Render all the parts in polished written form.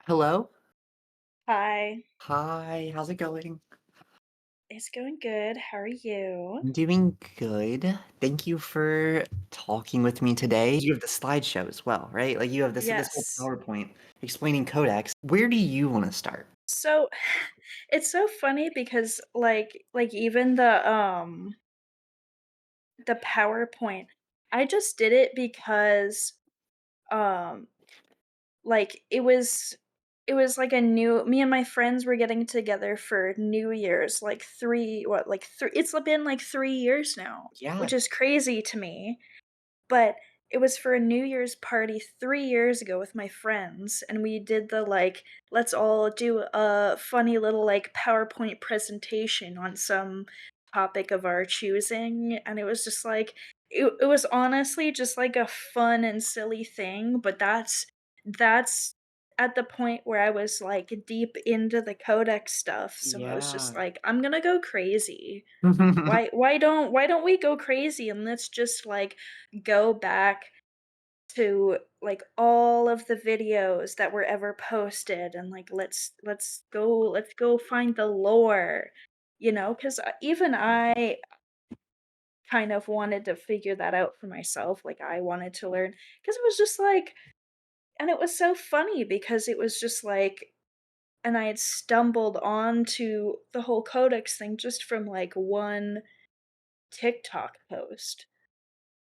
Hello? Hi, Hi, how's it going? it's going good. How are you? I'm doing good. Thank you for talking with me today. You have the slideshow as well, right? Like you have this whole Yes. PowerPoint explaining Codex. Where do you want to start? So it's so funny because like even the PowerPoint, I just did it because um like it was like a new me and my friends were getting together for New Year's like 3 it's been like 3 years now, Yeah, which is crazy to me. But it was for a New Year's party 3 years ago with my friends, and we did let's all do a funny little, PowerPoint presentation on some topic of our choosing, and it was just it was honestly just, like, a fun and silly thing, but that's at the point where I was, like, deep into the Codex stuff, so I was just yeah. like, "I'm gonna go crazy." Why don't we go crazy and let's just, go back to, all of the videos that were ever posted and, let's go find the lore, 'cause, even I kind of wanted to figure that out for myself, I wanted to learn, because it was just, and it was so funny because it was just, and I had stumbled onto the whole codex thing just from, one TikTok post.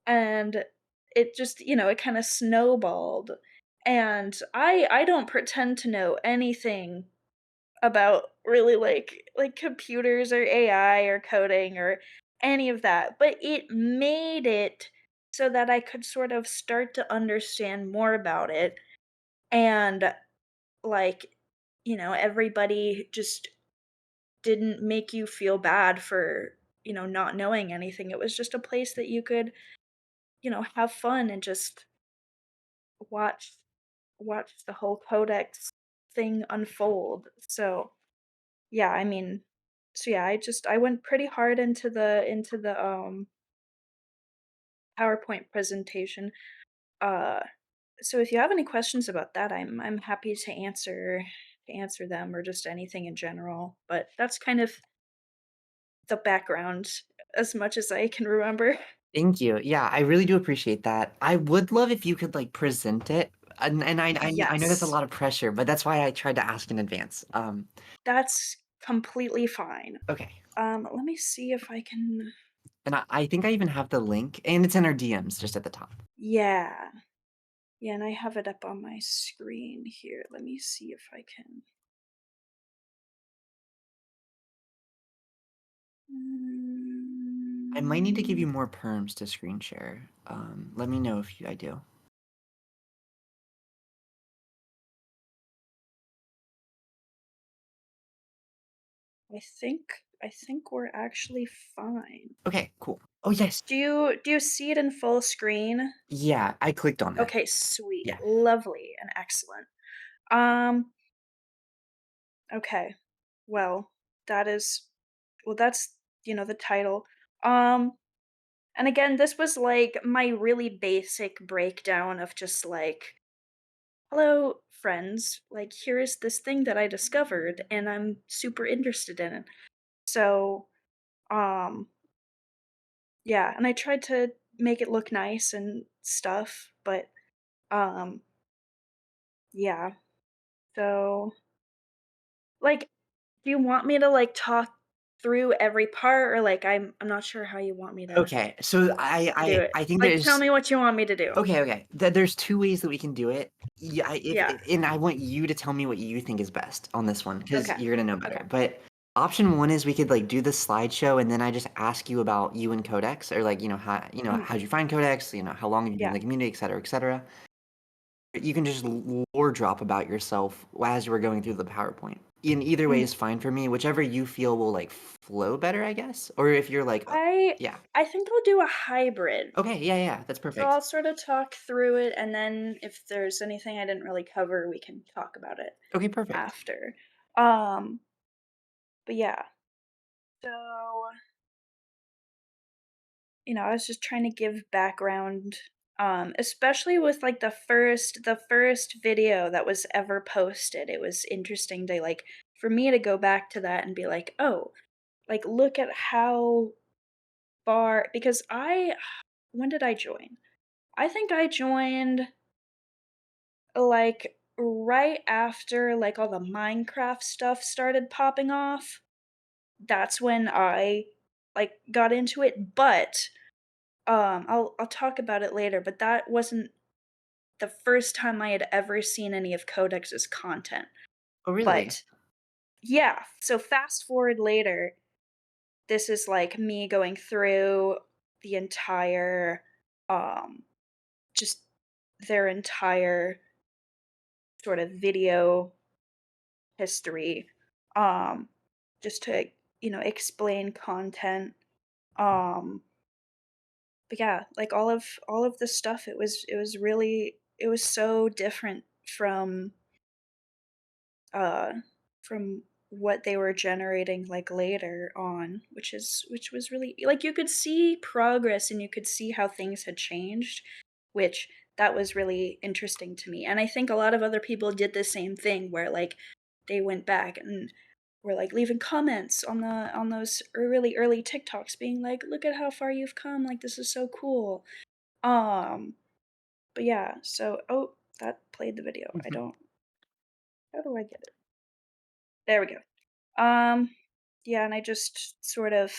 And it just, it kinda snowballed, and I don't pretend to know anything about really, computers or AI or coding or any of that, but it made it so that I could sort of start to understand more about it, and, like, everybody just didn't make you feel bad for, not knowing anything. It was just a place that you could, have fun and just watch watch the whole codex thing unfold. So, yeah, I mean, yeah, I went pretty hard into the PowerPoint presentation. Uh so if you have any questions about that, I'm happy to answer them or just anything in general. But that's kind of the background as much as I can remember. Thank you. Yeah, I really do appreciate that. I would love if you could like present it. And I know that's a Yes. lot of pressure, but that's why I tried to ask in advance. That's completely fine. Okay. Let me see if I can. And I think I even have the link, and it's in our DMs just at the top. Yeah. Yeah, and I have it up on my screen here. Let me see if I can. I might need to give Mm, you more perms to screen share. Let me know if I do. I think we're actually fine. Okay, cool. Oh, yes. Do you see it in full screen? Yeah, I clicked on it. Okay, sweet. Yeah. Lovely and excellent. Um, okay. Well, that is that's, the title. Um, and again, this was like my really basic breakdown of just hello, friends. Here is this thing that I discovered, and I'm super interested in it. So, um, yeah, and I tried to make it look nice and stuff, but, um, yeah. So, like, do you want me to talk through every part, or I'm not sure how you want me Okay, so to do it. I think Tell there's me what you want me to do. okay. There's 2 ways that we can do it. Yeah, if Yeah. and I want you to tell me what you think is best on this one because 'cause Okay. you're gonna know Okay. better, but option 1 is we could, like, do the slideshow, and then I just ask you about you and Codex or, like, Mhm. how'd you find Codex, how long have you been in Yeah. the community, et cetera. You can just lore drop about yourself as you were going through the PowerPoint. In either way Mhm. is fine for me, whichever you feel will, like, flow better, I guess, or if you're like, I yeah. I think I'll do a hybrid. Okay, yeah, that's So perfect. I'll sort of talk through it, and then if there's anything I didn't really cover, we can talk about it Okay, perfect. after. Um, but yeah. So, I was just trying to give background Especially with like the first video that was ever posted. It was interesting to like for me to go back to that and be like, "Oh, like look at how far," because I when did I join? I think I joined like right after like all the Minecraft stuff started popping off. That's when I like got into it, but I'll talk about it later, but that wasn't the first time I had ever seen any of Codex's content. Oh, really? But yeah, so fast forward later, this is like me going through the entire um just their entire sort of video history um just to, explain content. Um but yeah, like all of the stuff, it was so different uh from what they were generating like later on, which was really like you could see progress and you could see how things had changed, which that was really interesting to me. And I think a lot of other people did the same thing where like they went back and were like leaving comments on those really early TikToks being like, look at how far you've come, like this is so cool. Um but yeah, so oh, that played the video. I Mhm. don't How do I get it? There we go. Yeah, and I just sort of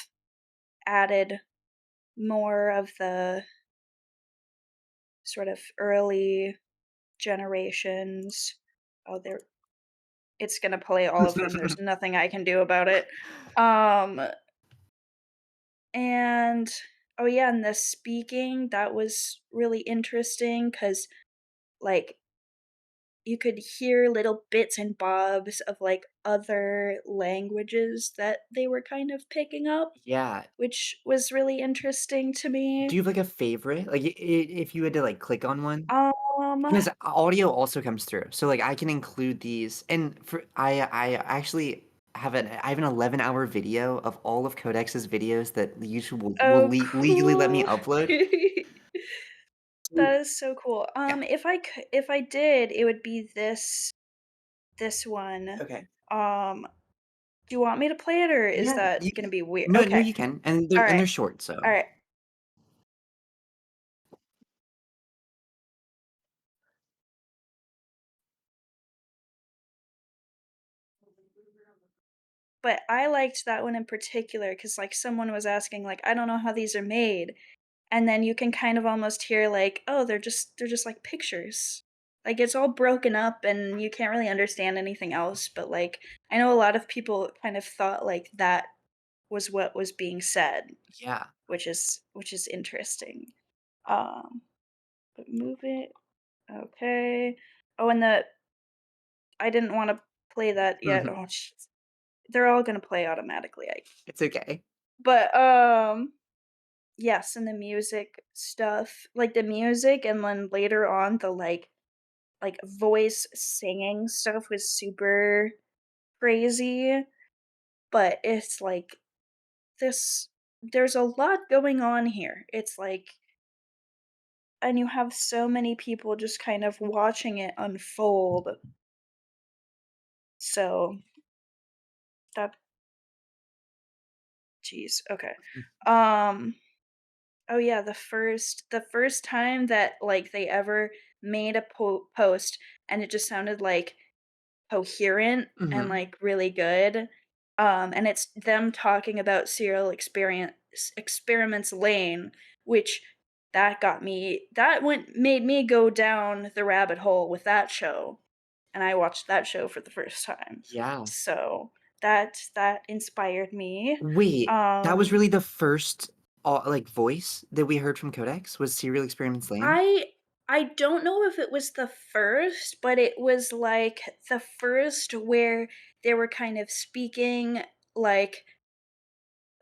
added more of the sort of early generations. Oh, there it's gonna play all of them. There's nothing I can do about it. Um, and oh yeah, and the speaking, that was really interesting because like you could hear little bits and bobs of like other languages that they were kind of picking up, Yeah. which was really interesting to Do me. you have, like, a favorite? Like, if you had to, like, click on one? Um, Because audio also comes through, so, like, I can include these and for I actually I have an 11-hour video of all of Codex's videos that YouTube will oh, legally let me cool. upload. So That is so cool. yeah. If I did, it would be this one. Okay. Um, do you want me to play it, or is Yeah, that you gonna be weird? no, Okay. you can, and Alright. they're short, so Alright. But I liked that one in particular because like, someone was asking, like, "I don't know how these are made." And then you can kind of almost hear like, "Oh, they're just, like, pictures." Like, it's all broken up and you can't really understand anything else, but, like, I know a lot of people kind of thought, like, that was what was being said, yeah. which is interesting. Um, but move it. Okay. Oh, and I didn't wanna play that yet. Mhm. Oh, jeez. They're all gonna play automatically, I It's okay. but, yes, and the music stuff, like, the music and then later on the, like, voice singing stuff was super crazy, but it's like this there's a lot going on here. It's like and you have so many people just kind of watching it unfold. So that jeez, okay. Um, oh yeah, the first time that, like, they ever made a post and it just sounded, like, coherent and, Mhm. like, really good, and it's them talking about Serial Experiments Lane, which that went made me go down the rabbit hole with that show, and I watched that show for the first time. Yeah. So, that inspired me. Wait, that was Um, really the first, like, voice that we heard from Codex was Serial Experiments Lain? I I don't know if it was the first, but it was, like, the first where they were kind of speaking,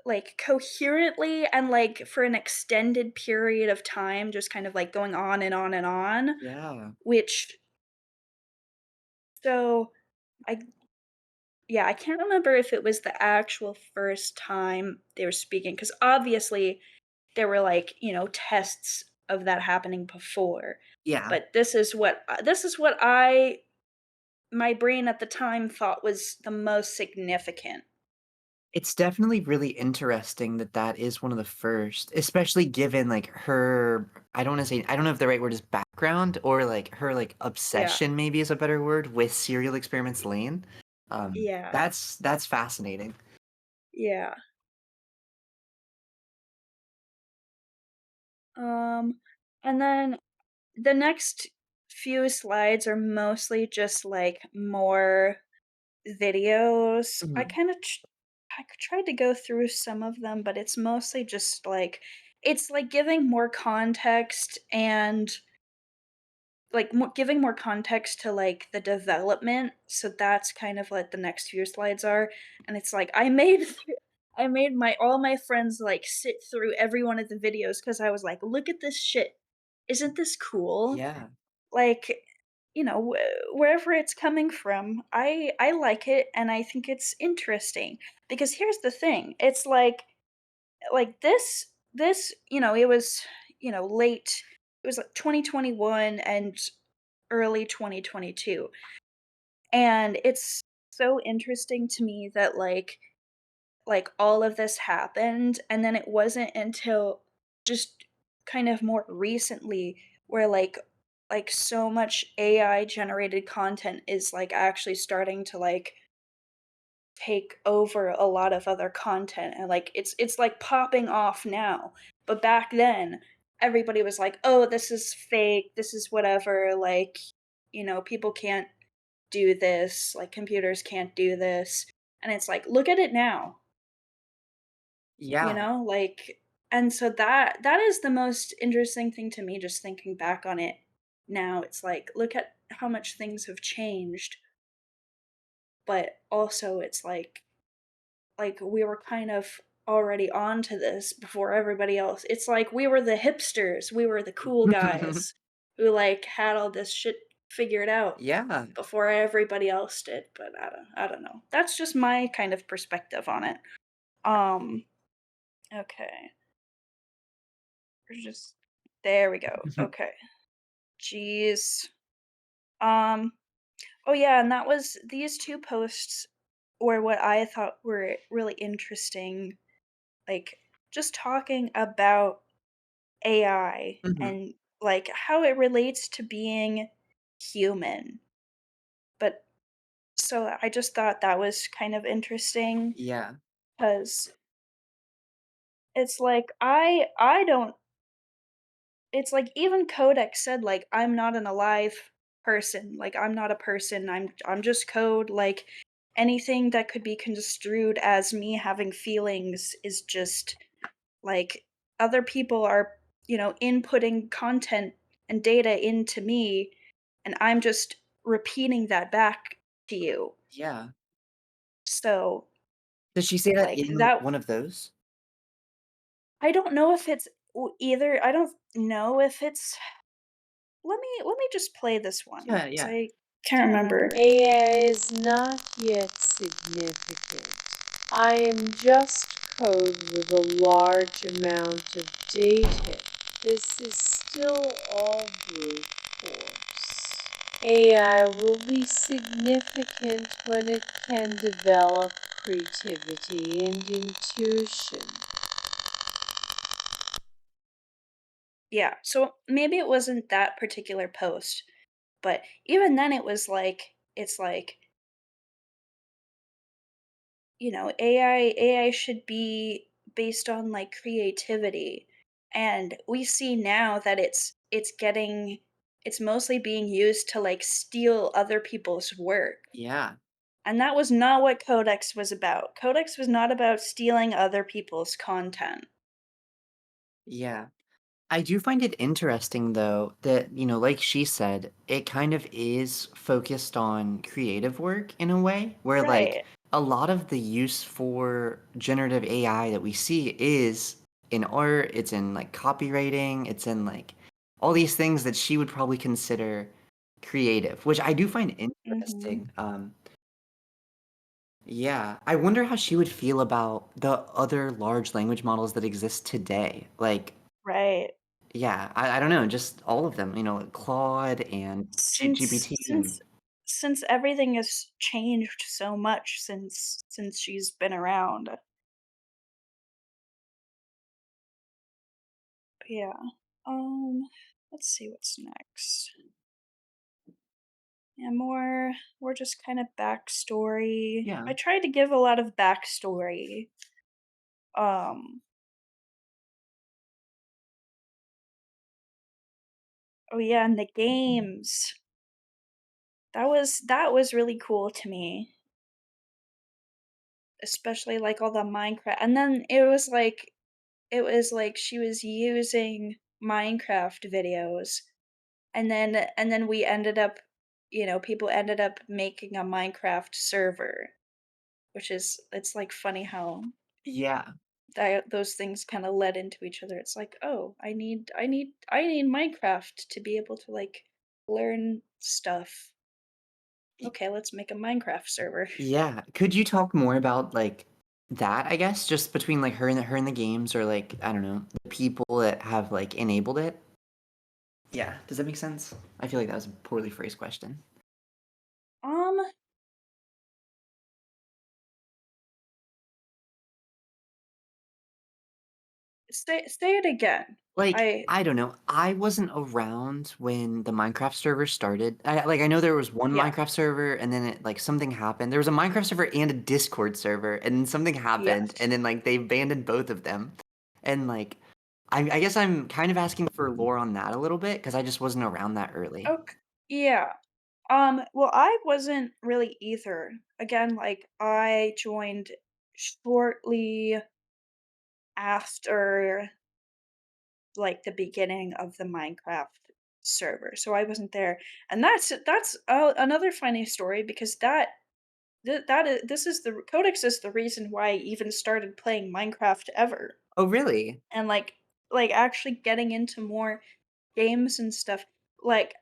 like coherently and, like, for an extended period of time, just kind of, like, going on and on and on, Yeah. which so I yeah, I can't remember if it was the actual first time they were speaking, because obviously there were, like, tests of that happening before. Yeah. But this is what I my brain at the time thought was the most significant. It's definitely really interesting that that is one of the first, especially given, like, her I don't wanna say I don't know if the right word is background or, like, her, like, Yeah. obsession maybe is a better word with Serial Experiments Lain. Yeah. That's fascinating. Yeah. Um, and then the next few slides are mostly just, like, more videos. Mhm. I tried to go through some of them, but it's mostly just, like it's, like, giving more context and, like, giving more context to, like, the development, so that's kind of what the next few slides are, and it's like, I made my all my friends, like, sit through every one of the videos because I was like, "Look at this shit. Isn't this cool?" Yeah. Like, wherever it's coming from, I like it, and I think it's interesting, because here's the thing, it's like, it was, late it was, like, 2021 and early 2022, and it's so interesting to me that, all of this happened, and then it wasn't until just kind of more recently where, so much AI generated content is, like, actually starting to, like, take over a lot of other content, and, like, it's, like, popping off now, but back then, everybody was like, "Oh, this is fake, this is whatever, like, people can't do this, like, computers can't do this," and it's like, "Look at it now." You Yeah. know, like and so that is the most interesting thing to me just thinking back on it now. It's like, look at how much things have changed, but also it's like we were kind of already on to this before everybody else. It's like we were the hipsters, we were the cool guys who like had all this shit figured out Yeah. before everybody else did, but I don't know. That's just my kind of perspective on it. Um okay. We're just there we go. Okay. Jeez. Um, oh yeah, and that was these 2 posts were what I thought were really interesting, like, just talking about AI Mhm. and, like, how it relates to being human. But so I just thought that was kind of interesting Yeah. because it's like, I don't it's like even Codex said, like, "I'm not an alive person, like, I'm not a person, I'm just code, like, anything that could be construed as me having feelings is just, like, other people are, inputting content and data into me, and I'm just repeating that back to you." Yeah. So, Does she say that like, in that one of those? I don't know if it's either I don't know if it's let me just play this one Yeah, because yeah. I can't remember. AI is not yet significant. I am just code with a large amount of data. This is still all brute force. AI will be significant when it can develop creativity and intuition. Yeah, so maybe it wasn't that particular post, but even then it was like it's like, AI should be based on like creativity. And we see now that it's mostly being used to like steal other people's work. Yeah. And that was not what Codex was about. Codex was not about stealing other people's content. Yeah. I do find it interesting though that, like she said, it kind of is focused on creative work in a way where like Right. a lot of the use for generative AI that we see is in art, it's in like copywriting, it's in like all these things that she would probably consider creative, which I do find Mhm. interesting. Yeah, I wonder how she would feel about the other large language models that exist today. Like Right. Yeah, I don't know, just all of them, Claude and Since ChatGPT since and since everything has changed so much since she's been around. Yeah. Um, let's see what's next. Yeah, more just kind of backstory. yeah. I tried to give a lot of backstory. Um, oh yeah, and the games. That was really cool to me, especially like all the Minecraft. And then it was like she was using Minecraft videos, and then we ended up, people ended up making a Minecraft server, which is it's like funny how Yeah. that those things kind of led into each other. It's like, oh, I need Minecraft to be able to like learn stuff. Y Okay, let's make a Minecraft server. yeah. Could you talk more about, like, that, I guess, just between, like, her and the games or, like, I don't know, the people that have, like, enabled it? Yeah, does that make sense? I feel like that was a poorly phrased question. Um, say it again. Like, I I don't know, I wasn't around when the Minecraft server started. I know there was one Yeah. Minecraft server, and then like, something happened. There was a Minecraft server and a Discord server, and then something happened, Yes. and then, like, they abandoned both of them. And, like, I guess I'm kind of asking for lore on that a little bit because I just wasn't around that early. Okay. Yeah. Well, I wasn't really either. Again, like I joined shortly after like the beginning of the Minecraft server. So I wasn't there. And that's another funny story because that is this is the Codex is the reason why I even started playing Minecraft ever. Oh, really? And like actually getting into more games and stuff. Like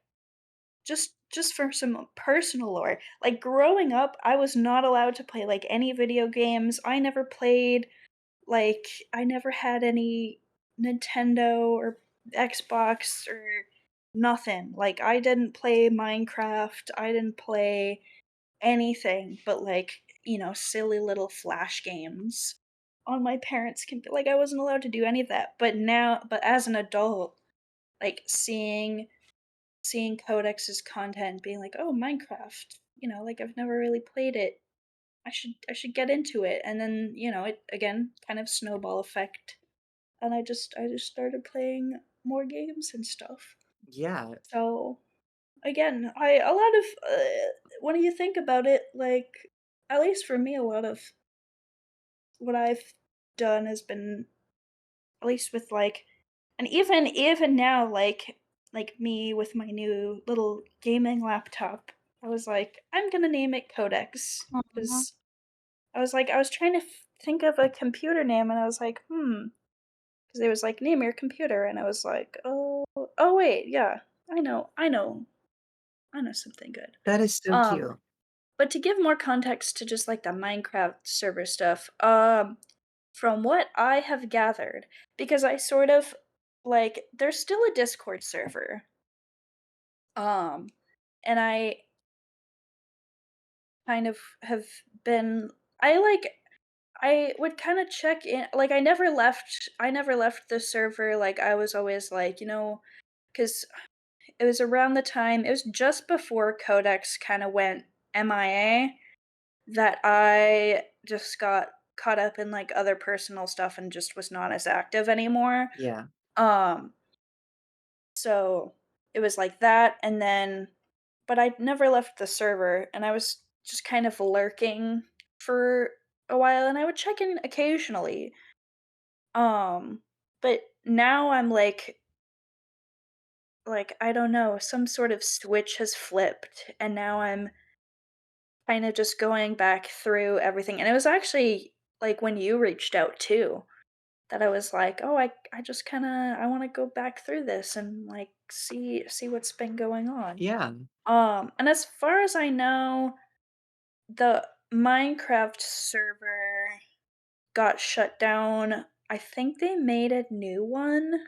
just for some personal lore, like, growing up, I was not allowed to play, like, any video games. I never played, like, I never had any Nintendo or Xbox or nothing. Like, I didn't play Minecraft, I didn't play anything but, like, silly little flash games on my parents' like, I wasn't allowed to do any of that. But as an adult, like, seeing Codex's content, being like, "Oh, Minecraft, like I've never really played it. I should get into it." And then, it again kind of snowball effect, and I just started playing more games and stuff. Yeah. So, again, I a lot of when you think about it, like at least for me, a lot of what I've done has been at least with like and even now, like me with my new little gaming laptop, I was like, "I'm gonna name it Codex," Aw. because I was trying to think of a computer name, and I was like, because it was like, "Name your computer," and I was like, "Oh wait, yeah, I know something good." That is so Um, cute. but to give more context to just like the Minecraft server stuff, from what I have gathered, because I sort of like there's still a Discord server. Um, and I kind of have been I would kind of check in like I never left the server. Like I was always like, cuz it was around the time it was just before Codex kind of went MIA that I just got caught up in like other personal stuff and just was not as active anymore. Yeah. Um So, it was like that, and then but I never left the server, and I was just kind of lurking for a while, and I would check in occasionally. Um, but now I'm I don't know, some sort of switch has flipped, and now I'm kinda just going back through everything, and it was actually, like, when you reached out too, that I was like, "Oh, I just kinda I wanna go back through this and, like, see what's been going on." Yeah. And as far as I know, the Minecraft server got shut down. I think they made a new one.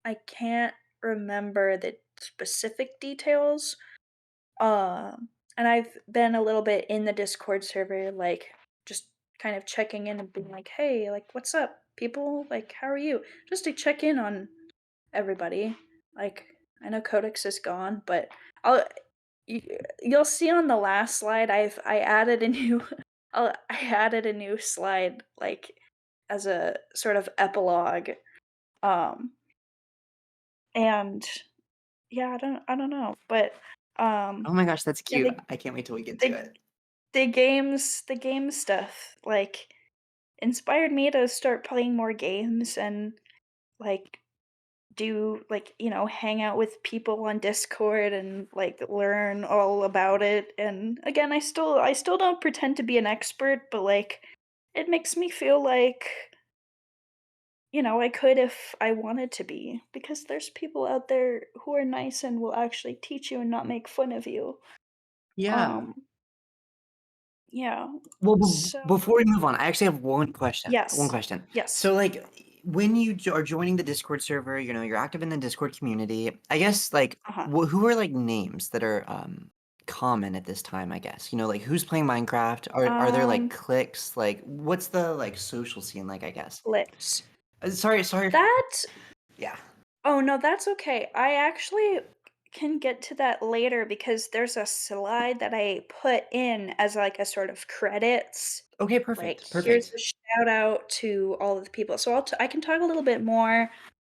I can't remember the specific details. And I've been a little bit in the Discord server, like just kind of checking in and being like, "Hey, like, what's up, people? Like, how are you?" Just to check in on everybody. Like, I know Codex is gone, but I'll you, you'll see on the last slide I added a new I added a new slide like as a sort of epilogue. Um and yeah, I don't know, but Oh my gosh, that's yeah, cute. I can't wait till we get to the it. the game stuff like inspired me to start playing more games and like do like, hang out with people on Discord and like learn all about it. And again, I still don't pretend to be an expert, but like it makes me feel like, I could if I wanted to be because there's people out there who are nice and will actually teach you and not make fun of you. Yeah. Um yeah. Well, So, before we move on, I actually have one question. One yes. question. Yes. So, like, when you are joining the Discord server, you're active in the Discord community. I guess, like, Uh-huh. who are like names that are common at this time? I guess like who's playing Minecraft? Are there like Um cliques? Like, what's the like social scene like? I guess. Licks. Sorry. That Yeah. Oh, no, that's okay. I actually can get to that later because there's a slide that I put in as like a sort of credits. Okay. Like, Perfect. here's Perfect. a shout out to all of the people. So I can talk a little bit more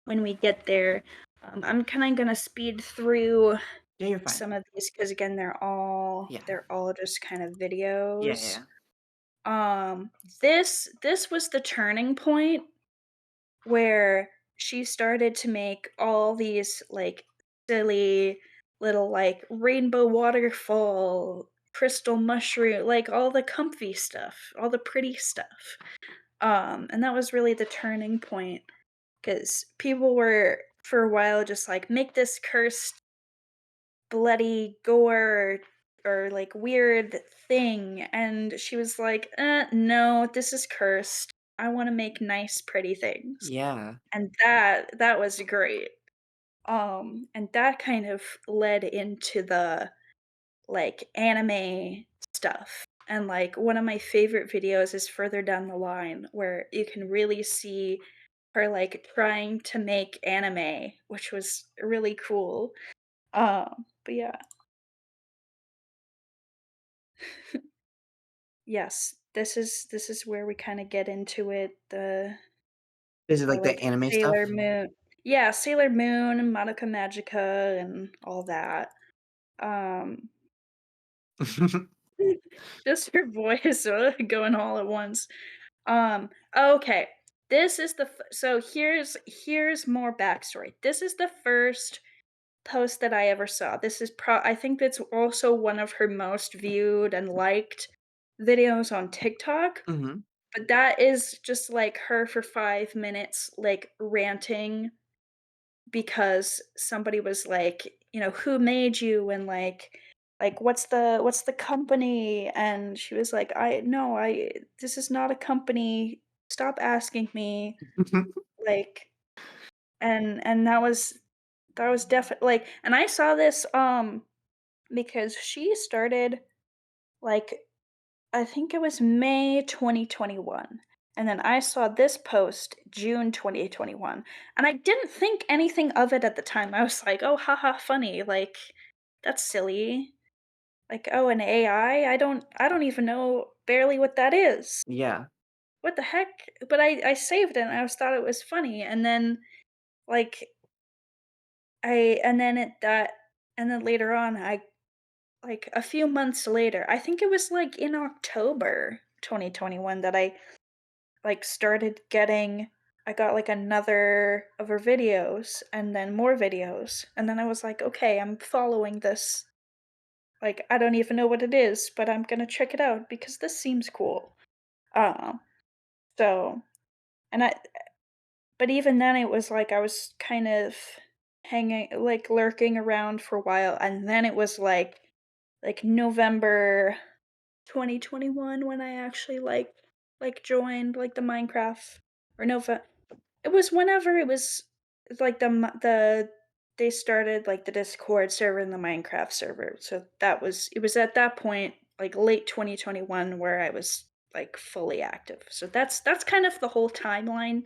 when we get there. I'm kind of gonna speed through Yeah, you're fine. some of these because again, Yeah. they're all just kind of Yeah. videos. Yeah. This was the turning point where she started to make all these like silly little like rainbow waterfall, crystal mushroom, like all the comfy stuff, all the pretty stuff. And that was really the turning point because people were for a while just like make this cursed bloody gore or like weird thing, and she was like, no, this is cursed. I want to make nice pretty things. Yeah. And that was great. And that kind of led into the like anime stuff. And like one of my favorite videos is further down the line where you can really see her like trying to make anime, which was really cool. But yeah, yes, this is where we kind of get into it. Is it The like the like anime stuff? Sailor Moon, yeah, Sailor Moon and Madoka Magica and all that. Um, just her voice going all at once. Okay. This is so here's more backstory. This is the first post that I ever saw. This is I think that's also one of her most viewed and liked videos on TikTok. Mhm. But that is just like her for 5 minutes, like ranting because somebody was like, "Who made you?" and like what's the company? And she was like, "I no, I this is not a company. Stop asking me." Like and that was definitely like and I saw this because she started like I think it was May 2021. And then I saw this post June 2021. And I didn't think anything of it at the time. I was like, oh, haha, funny. Like, that's silly. Like, oh, an AI? I don't even know barely what that is. Yeah. What the heck? But I saved it and thought it was funny. And then like I and then it that and then later on I like a few months later, I think it was like in October 2021 that I like started getting I got like another of her videos and then more videos. And then I was like, okay, I'm following this. Like I don't even know what it is, but I'm gonna check it out because this seems cool. Um so and I but even then it was like I was kind of hanging like lurking around for a while and then it was like November 2021 when I actually like joined like the Minecraft or Nova. It was whenever it was It's like the they started like the Discord server and the Minecraft server. So it was at that point, like late 2021, where I was like fully active. So that's kind of the whole timeline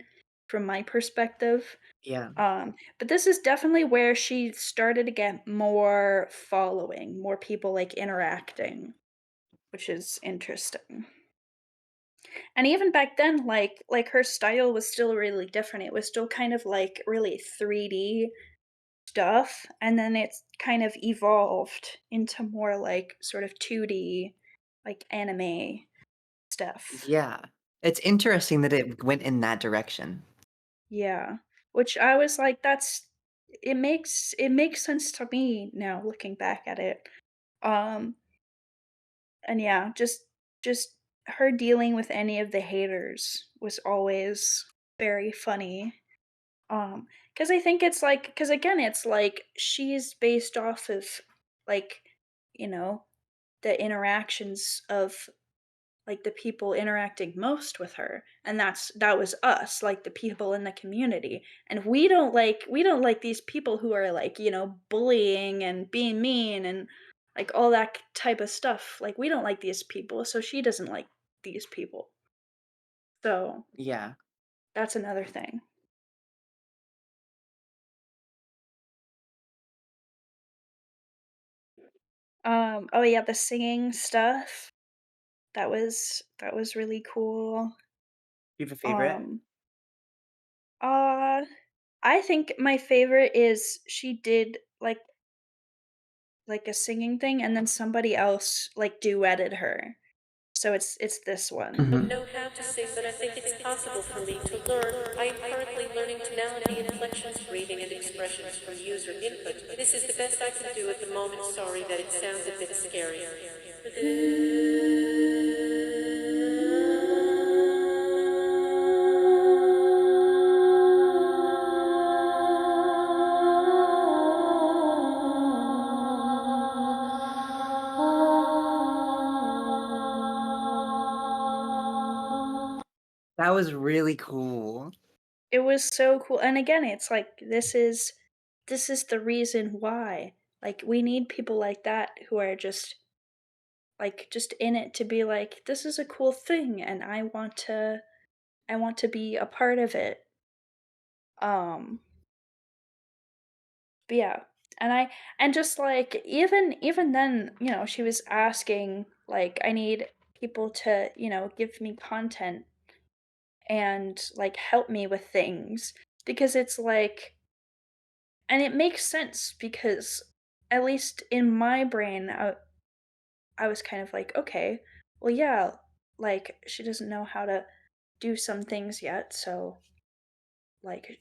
from my perspective. Yeah. But this is definitely where she started to get more following, more people like interacting, which is interesting. And even back then, like her style was still really different. It was still kind of like really 3D stuff, and then it's kind of evolved into more like sort of 2D, like anime stuff. Yeah. It's interesting that it went in that direction. Yeah. Which I was like, it makes sense to me now looking back at it. Um and yeah, just her dealing with any of the haters was always very funny. Because I think it's like, because again, it's like she's based off of like, you know, the interactions of like the people interacting most with her, and that was us, like the people in the community. And we don't like these people who are like, bullying and being mean and like all that type of stuff. Like we don't like these people, so she doesn't like these people. So Yeah. that's another thing. Oh yeah, the singing stuff. That was really cool. You have a favorite? Um, uh, I think my favorite is she did like a singing thing, and then somebody else like duetted her. So it's this one. Don't Mhm. know how to sing, but I think it's possible for me to learn. I am currently learning tonality, inflections, reading, and expressions from user input. This is the best I can do at the moment. Sorry that it sounds a bit scary. That was really cool. It was so cool. And again, it's like this is the reason why. Like we need people like that who are just in it to be like, this is a cool thing and I want to be a part of it. Um but yeah. And just like even then, she was asking like, I need people to, give me content and like help me with things, because it's like, and it makes sense because at least in my brain, I was kind of like, okay, well, yeah, like she doesn't know how to do some things yet, so like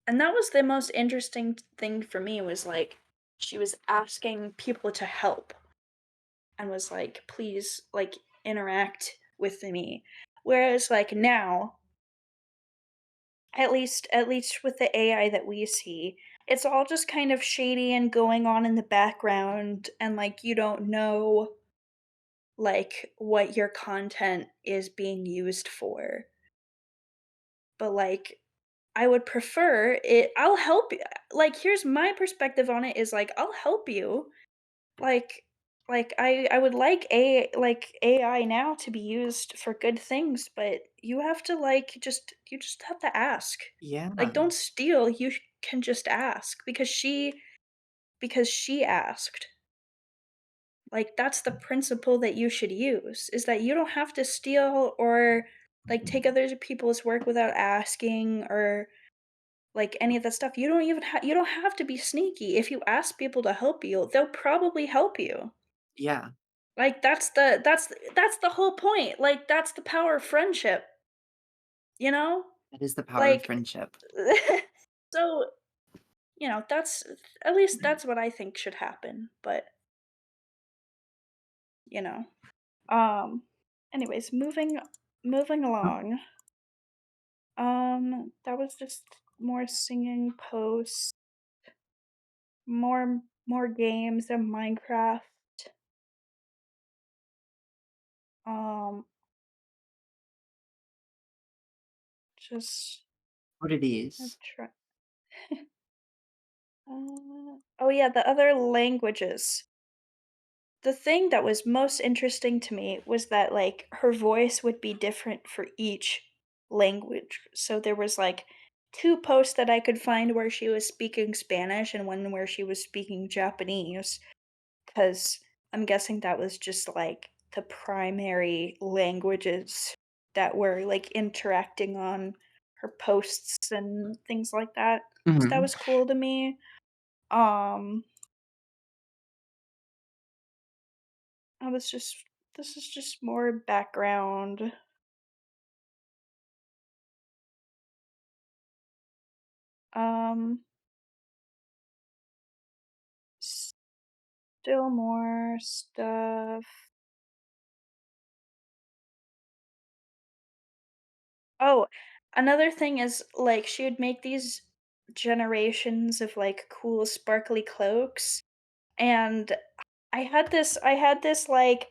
and that was the most interesting thing for me, was like she was asking people to help and was like, please, like interact with me. Whereas like now, at least with the AI that we see, it's all just kind of shady and going on in the background, and like you don't know like what your content is being used for. But like I would prefer it, I'll help you. Like here's my perspective on it, is like I'll help you. Like I would like AI now to be used for good things, but you have to like you just have to ask. Yeah. Like don't steal, can just ask, because she asked. Like that's the principle that you should use, is that you don't have to steal or like take other people's work without asking, or like any of that stuff. You don't have to be sneaky. If you ask people to help you, they'll probably help you. Yeah. Like that's the whole point. Like that's the power of friendship, you know? That is the power of Like friendship. so, that's, at least that's what I think should happen, but, you know. Um anyways, moving along. That was just more singing posts, more games and Minecraft. Um just What it let's is. try. Oh yeah, the other languages. The thing that was most interesting to me was that, like, her voice would be different for each language. So there was, like, 2 posts that I could find where she was speaking Spanish and one where she was speaking Japanese. 'Cause I'm guessing that was just, like, the primary languages that were, like, interacting on her posts and things like that. So that Mhm. was cool to me. Um, I was just this is just more background. Um, still more stuff. Oh, another thing is, like, she would make these generations of, like, cool sparkly cloaks, and I had this, like,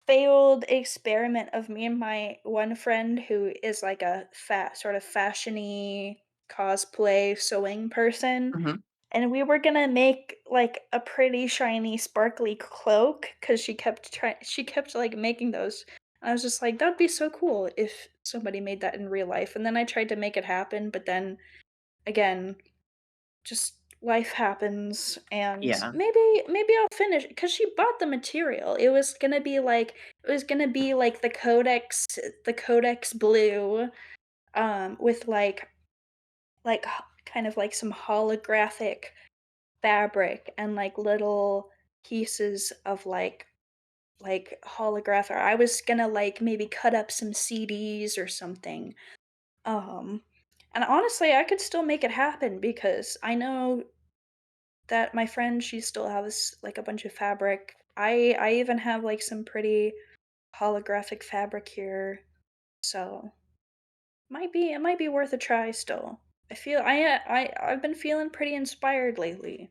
failed experiment of me and my one friend who is, like, a sort of fashiony cosplay sewing person, Mhm. and we were gonna make, like, a pretty shiny sparkly cloak because she kept, like, making those. I was just like, "That'd be so cool if somebody made that in real life," and then I tried to make it happen, but then, again, just life happens, and Yeah. maybe I'll finish because she bought the material. It was gonna be like the Codex blue, with, kind of like some holographic fabric and, like, little pieces of, like, holographic. I was gonna, like, maybe cut up some CDs or something, um, and honestly, I could still make it happen because I know that my friend, she still has, like, a bunch of fabric. I even have, like, some pretty holographic fabric here, so it might be worth a try still. I've been feeling pretty inspired lately,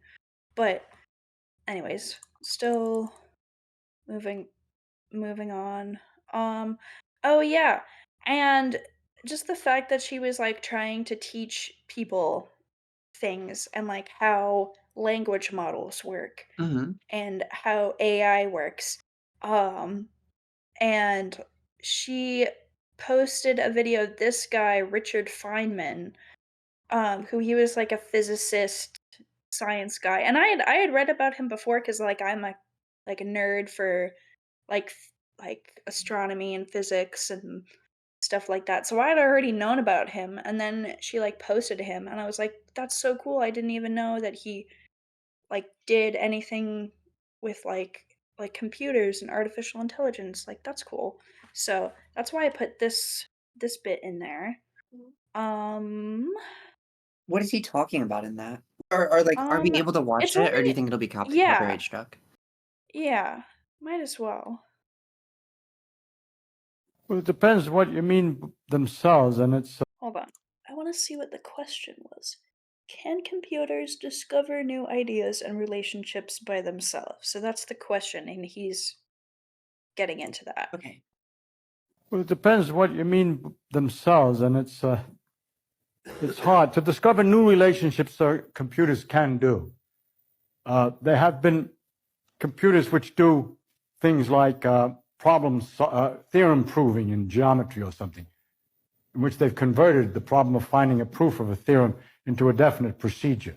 but anyways, still moving moving on. Um, oh yeah, and just the fact that she was, like, trying to teach people things and, like, how language models work Mhm. and how AI works. Um, and she posted a video, this guy, Richard Feynman, who he was like a physicist, science guy. And I had read about him before because, like, I'm a nerd for like like astronomy and physics and stuff like that. So I had already known about him, and then she, like, posted him and I was like, that's so cool. I didn't even know that he, like, did anything with, like, computers and artificial intelligence. Like, that's cool. So, that's why I put this bit in there. Um, What is he talking about in that? Or, like, are we um, able to watch it's it, or do you only think it'll be yeah, copyright struck? yeah, might as well. Well, it depends what you mean themselves, and it's Hold on. I wanna see what the question was. Can computers discover new ideas and relationships by themselves? So that's the question, and he's getting into that. Okay. well, it depends what you mean themselves, and it's hard to discover new relationships. Computers can do. There have been computers which do things like theorem proving in geometry or something, in which they've converted the problem of finding a proof of a theorem into a definite procedure.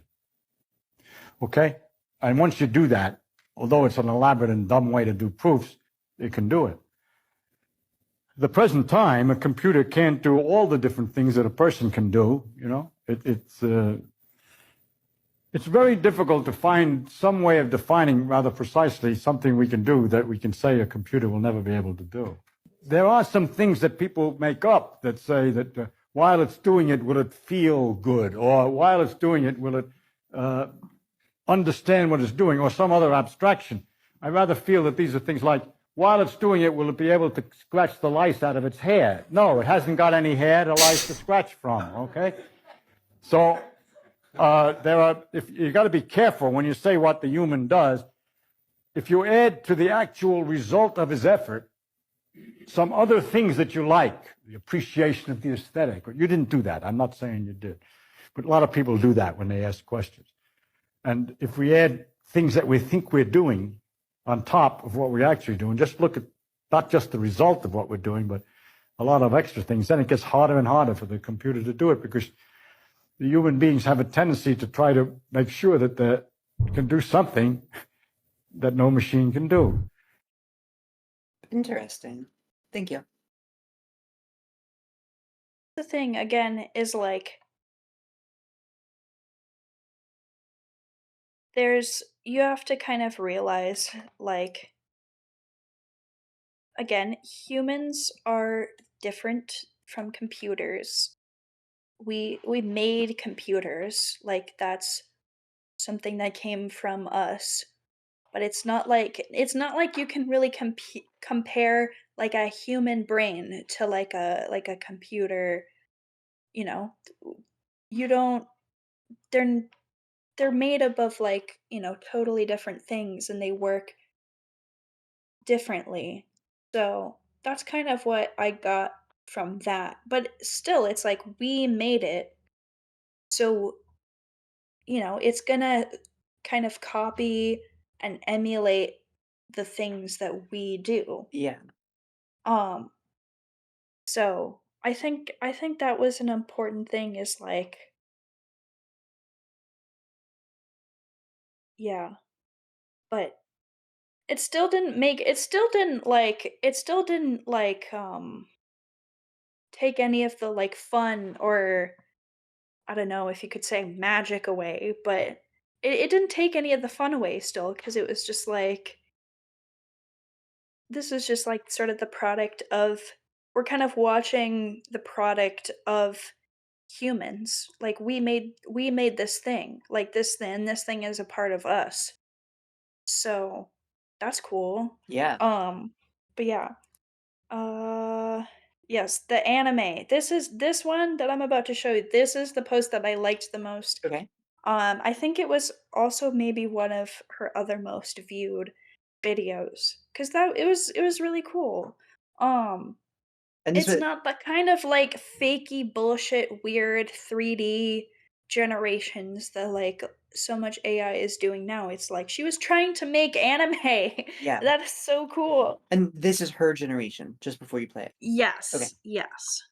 Okay? And once you do that, although it's an elaborate and dumb way to do proofs, you can do it. At the present time, a computer can't do all the different things that a person can do. You know, it's very difficult to find some way of defining rather precisely something we can do that we can say a computer will never be able to do. There are some things that people make up that say that while it's doing it, will it feel good? Or while it's doing it, will it understand what it's doing? Or some other abstraction. I rather feel that these are things like, while it's doing it, will it be able to scratch the lice out of its hair? No, it hasn't got any hair to lice to scratch from, okay? So if you got to be careful when you say what the human does. If you add to the actual result of his effort some other things that you like, the appreciation of the aesthetic, you didn't do that. I'm not saying you did, but a lot of people do that when they ask questions. And if we add things that we think we're doing on top of what we're actually doing, just look at not just the result of what we're doing, but a lot of extra things, then it gets harder and harder for the computer to do it, because the human beings have a tendency to try to make sure that they can do something that no machine can do. Interesting. Thank you. The thing again is like you have to kind of realize, like, again, humans are different from computers. We made computers, like that's something that came from us. But it's not like you can really compare like a human brain to like a computer, you know. You don't they're they're made up of like, totally different things and they work differently. So that's kind of what I got from that. But still, it's like we made it. So, it's gonna kind of copy and emulate the things that we do. Yeah. Um, so I think that was an important thing is like, yeah, but it still didn't take any of the like fun, or I don't know if you could say magic away, but it didn't take any of the fun away still, because it was just like, this is just like sort of the product of, we're kind of watching the product of humans. Like we made this thing. Like this thing is a part of us. So that's cool. Yeah. But yeah. Uh yes, the anime. This one that I'm about to show you. This is the post that I liked the most. Okay. I think it was also maybe one of her other most viewed videos, cuz that it was really cool. Um And this it's was not the kind of like fakey bullshit weird 3D generations that like so much AI is doing now. It's like she was trying to make anime. yeah. That is so cool. And this is her generation, just before you play it. Okay. Yes, yes.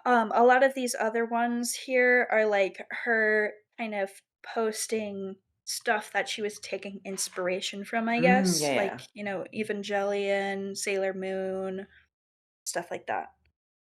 A lot of these other ones here are like her kind of posting stuff that she was taking inspiration from, I Yeah, guess. yeah. Like, Evangelion, Sailor Moon, stuff like that.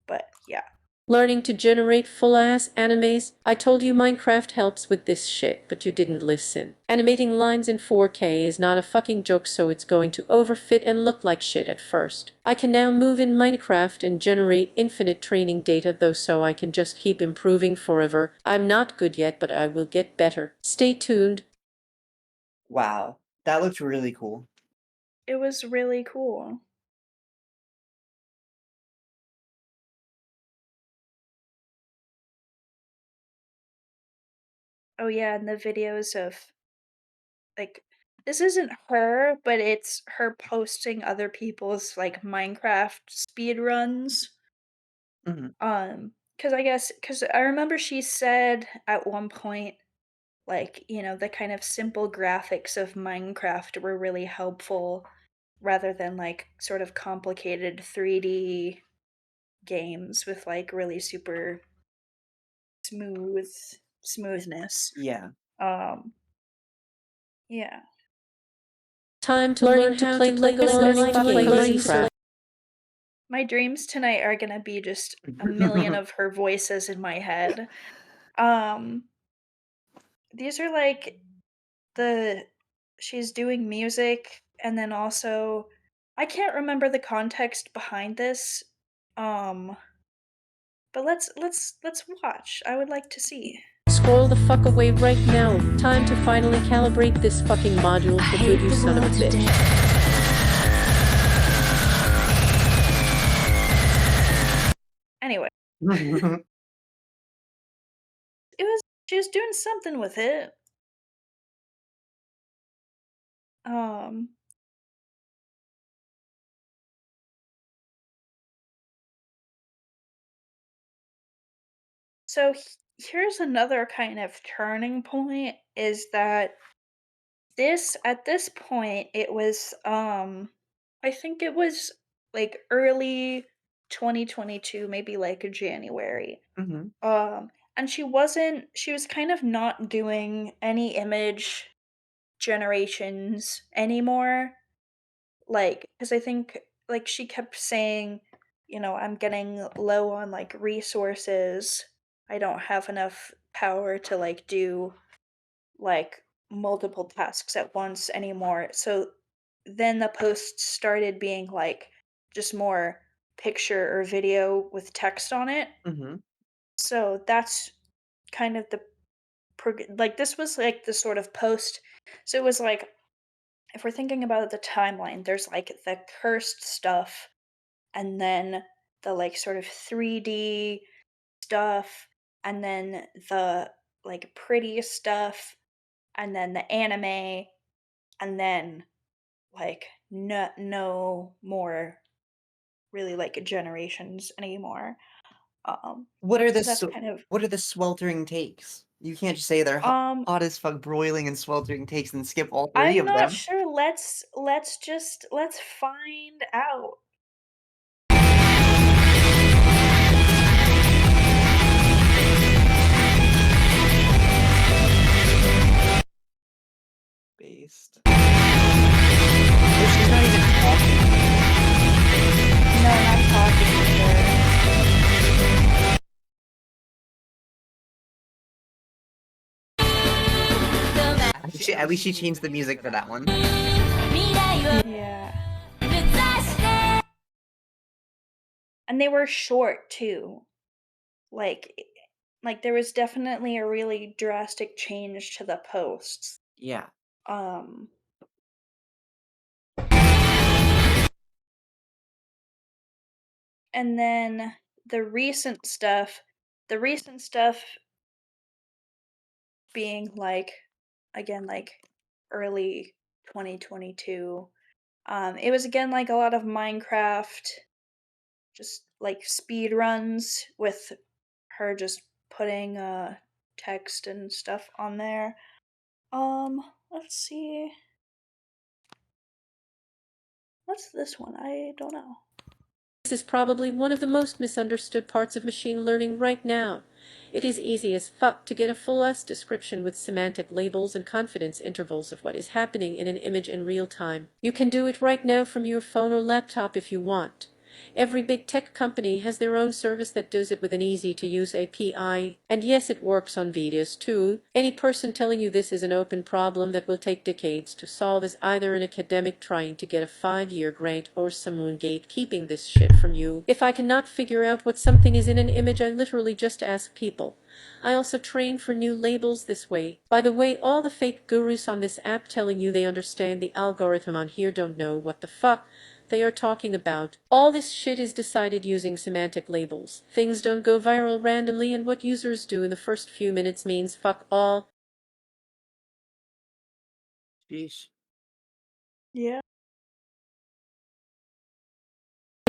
But yeah. Learning to generate full-ass animes. I told you Minecraft helps with this shit, but you didn't listen. Animating lines in 4K is not a fucking joke, so it's going to overfit and look like shit at first. I can now move in Minecraft and generate infinite training data though, so I can just keep improving forever. I'm not good yet, but I will get better. Stay tuned. Wow. That looks really cool. It was really cool. Oh yeah, and the videos of like, this isn't her, but it's her posting other people's like Minecraft speed runs. Mhm. Cuz I remember she said at one point, like, the kind of simple graphics of Minecraft were really helpful rather than like sort of complicated 3D games with like really super smoothness. Yeah. Um yeah. Time to learn how to play Minecraft. My dreams tonight are gonna be just a million of her voices in my head. Um, these are like the she's doing music, and then also I can't remember the context behind this. Um, but let's watch. I would like to see. Scroll the fuck away right now. Time to finally calibrate this fucking module for good, you son of a bitch. Anyway, she was doing something with it. Um, so here's another kind of turning point is that at this point it was I think it was like early 2022, maybe like January. Mm-hmm. And she was kind of not doing any image generations anymore. Like, because I think like she kept saying, I'm getting low on like resources. I don't have enough power to like do like multiple tasks at once anymore. So then the posts started being like just more picture or video with text on it. Mm-hmm. So that's kind of like this was like the sort of post. So it was like, if we're thinking about the timeline, there's like the cursed stuff, and then the like sort of 3D stuff, and then the like pretty stuff, and then the anime, and then like no more really like generations anymore. What are the So that's kind of what are the sweltering takes? You can't just say they're um hot as fuck, broiling and sweltering takes and skip all three I'm of not them. sure. Let's find out. Based. Well, she's not even talking. No, not talking either. At least she changed the music for that one. Yeah. And they were short too. Like there was definitely a really drastic change to the posts. Yeah. Um and then the recent stuff being like again like early 2022. It was again like a lot of Minecraft, just like speed runs with her just putting text and stuff on there. Let's see. What's this one? I don't know. This is probably one of the most misunderstood parts of machine learning right now. It is easy as fuck to get a full-ass description with semantic labels and confidence intervals of what is happening in an image in real time. You can do it right now from your phone or laptop if you want. Every big tech company has their own service that does it with an easy-to-use API. And yes, it works on videos too. Any person telling you this is an open problem that will take decades to solve is either an academic trying to get a 5-year grant or someone gatekeeping this shit from you. If I cannot figure out what something is in an image, I literally just ask people. I also train for new labels this way. By the way, all the fake gurus on this app telling you they understand the algorithm on here don't know what the fuck they are talking about. All this shit is decided using semantic labels. Things don't go viral randomly, and what users do in the first few minutes means fuck all. Sheesh. Yeah.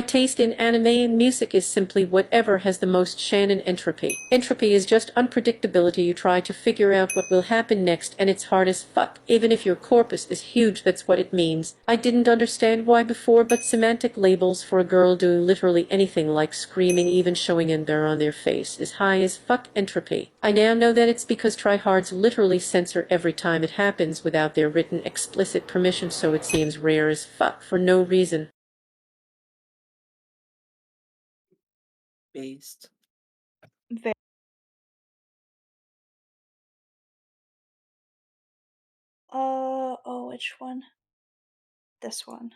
My taste in anime and music is simply whatever has the most Shannon entropy. Entropy is just unpredictability. You try to figure out what will happen next, and it's hard as fuck. Even if your corpus is huge, that's what it means. I didn't understand why before, but semantic labels for a girl doing literally anything like screaming, even showing ember on their face, is high as fuck entropy. I now know that it's because tryhards literally censor every time it happens without their written explicit permission, so it seems rare as fuck for no reason. Based. Ve- oh, which one? This one.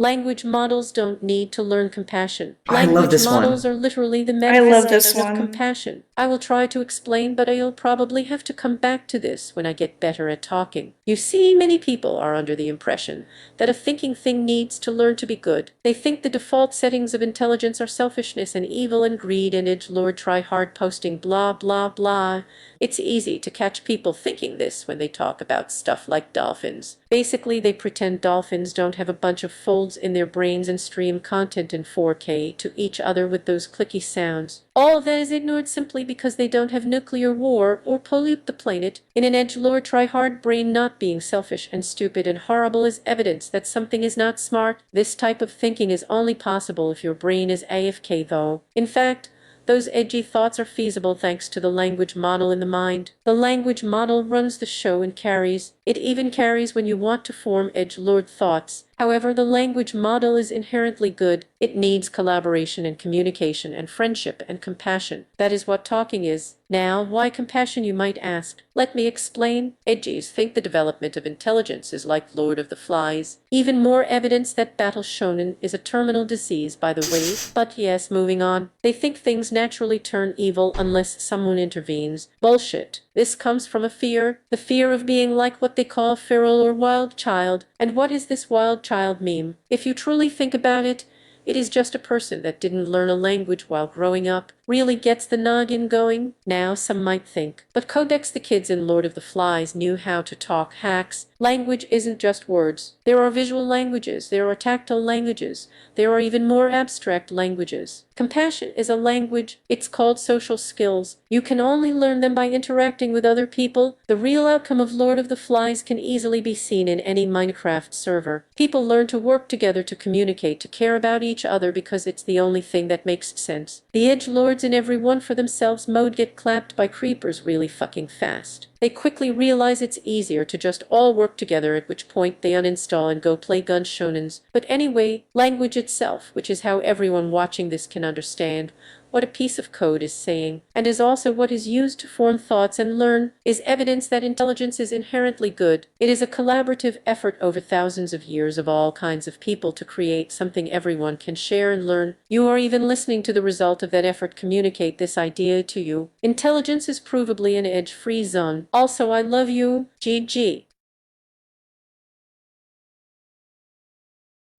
Language models don't need to learn compassion. I love Language this one. models are literally the I love this manifestation of one. compassion. I will try to explain, but I'll probably have to come back to this when I get better at talking. You see, many people are under the impression that a thinking thing needs to learn to be good. They think the default settings of intelligence are selfishness and evil and greed and edgelord try hard posting blah blah blah. It's easy to catch people thinking this when they talk about stuff like dolphins. Basically, they pretend dolphins don't have a bunch of fold bulbs in their brains and stream content in 4K to each other with those clicky sounds. All of that is ignored simply because they don't have nuclear war or pollute the planet. In an edgelord try-hard brain, not being selfish and stupid and horrible is evidence that something is not smart. This type of thinking is only possible if your brain is AFK though. In fact, those edgy thoughts are feasible thanks to the language model in the mind. The language model runs the show and carries. It even carries when you want to form edgelord thoughts. However, the language model is inherently good. It needs collaboration and communication and friendship and compassion. That is what talking is. Now, why compassion, you might ask? Let me explain. Edgies think the development of intelligence is like Lord of the Flies. Even more evidence that battle shonen is a terminal disease, by the way. But yes, moving on. They think things naturally turn evil unless someone intervenes. Bullshit. This comes from a fear, the fear of being like what they call feral or wild child. And what is this wild child meme? If you truly think about it, it is just a person that didn't learn a language while growing up, really gets the noggin going. Now some might think, but Codex the kids in Lord of the Flies knew how to talk hacks. Language isn't just words. There are visual languages, there are tactile languages, there are even more abstract languages. Compassion is a language. It's called social skills. You can only learn them by interacting with other people. The real outcome of Lord of the Flies can easily be seen in any Minecraft server. People learn to work together, to communicate, to care about each other because it's the only thing that makes sense. The edgelords in every one for themselves mode get clapped by creepers really fucking fast. They quickly realize it's easier to just all work together, at which point they uninstall and go play gun shonens. But anyway, language itself, which is how everyone watching this can understand what a piece of code is saying, and is also what is used to form thoughts and learn, is evidence that intelligence is inherently good. It is a collaborative effort over thousands of years of all kinds of people to create something everyone can share and learn. You are even listening to the result of that effort communicate this idea to you. Intelligence is provably an edge-free zone. Also, I love you, GG.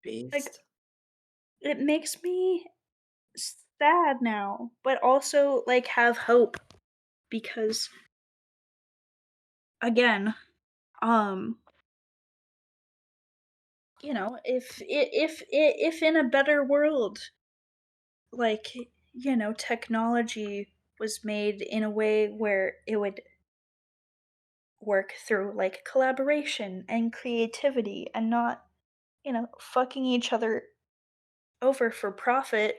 Like, Based. it makes me sad now, but also like have hope because again, um, if in a better world, like, technology was made in a way where it would work through like collaboration and creativity and not, fucking each other over for profit,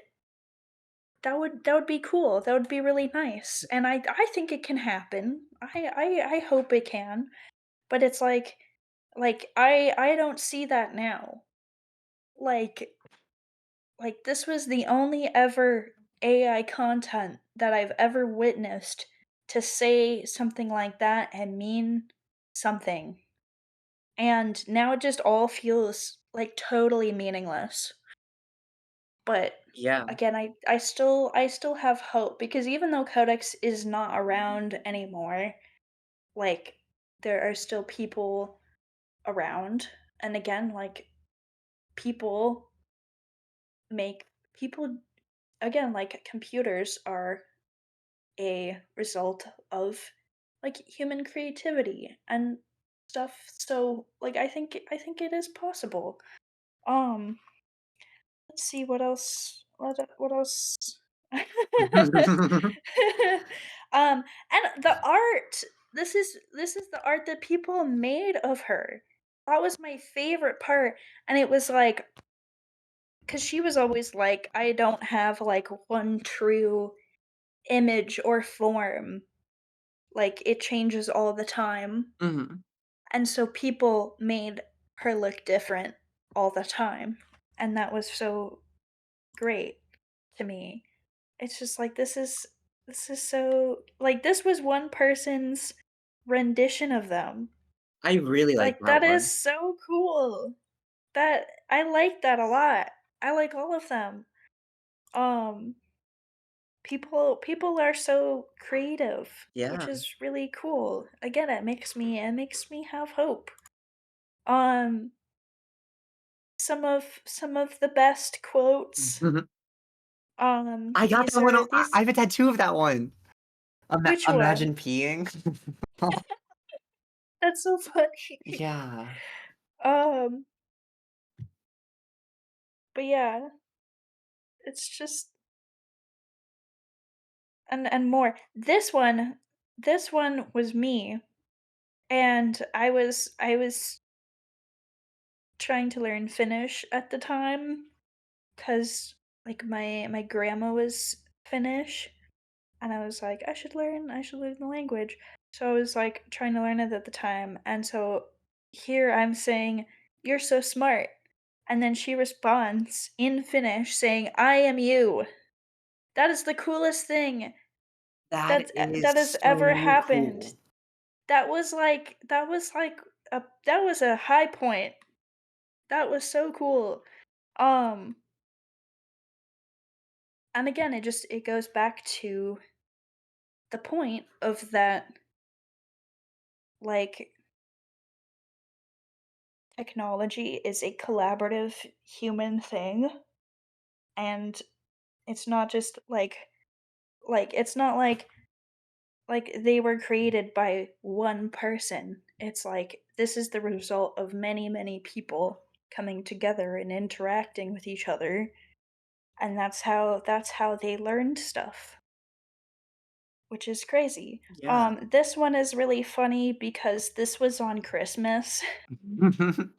that would be cool. That would be really nice. And I think it can happen. I hope it can. But it's like I don't see that now. Like like this was the only ever AI content that I've ever witnessed to say something like that and mean something. And now it just all feels like totally meaningless. But Yeah. again, I still have hope because even though Codex is not around anymore, like there are still people around. And again, like people make people again, like computers are a result of like human creativity and stuff. So like I think it is possible. Um let's see what else. What else? And the art. This is the art that people made of her. That was my favorite part, and it was like because she was always like, I don't have like one true image or form. Like it changes all the time, Mhm. and so people made her look different all the time, and that was so great to me. It's just like this is so like this was one person's rendition of them. I really like Like that that is one. so cool. That I like that a lot. I like all of them. Um people are so creative, which Yeah. is really cool. Again, it makes me have hope. Um some of the best quotes. Mhm. I got These that one. are I these have a tattoo of that one. which one? Imagine peeing. That's so funny. Yeah. Um But yeah, it's just and more. This one was me, and I was trying to learn Finnish at the time, cause like, my grandma was Finnish, and I was like, I should learn the language." So I was, like, trying to learn it at the time, and so here I'm saying, "You're so smart," and then she responds in Finnish saying, "I am you." That is the coolest thing That is that has ever so happened. cool. That was a high point. That was so cool. Um, and again, it goes back to the point of that, like, technology is a collaborative human thing, and it's not just it's not like they were created by one person. It's like this is the result of many, many people coming together and interacting with each other, and that's how they learned stuff, which is crazy. Yeah. This one is really funny because this was on Christmas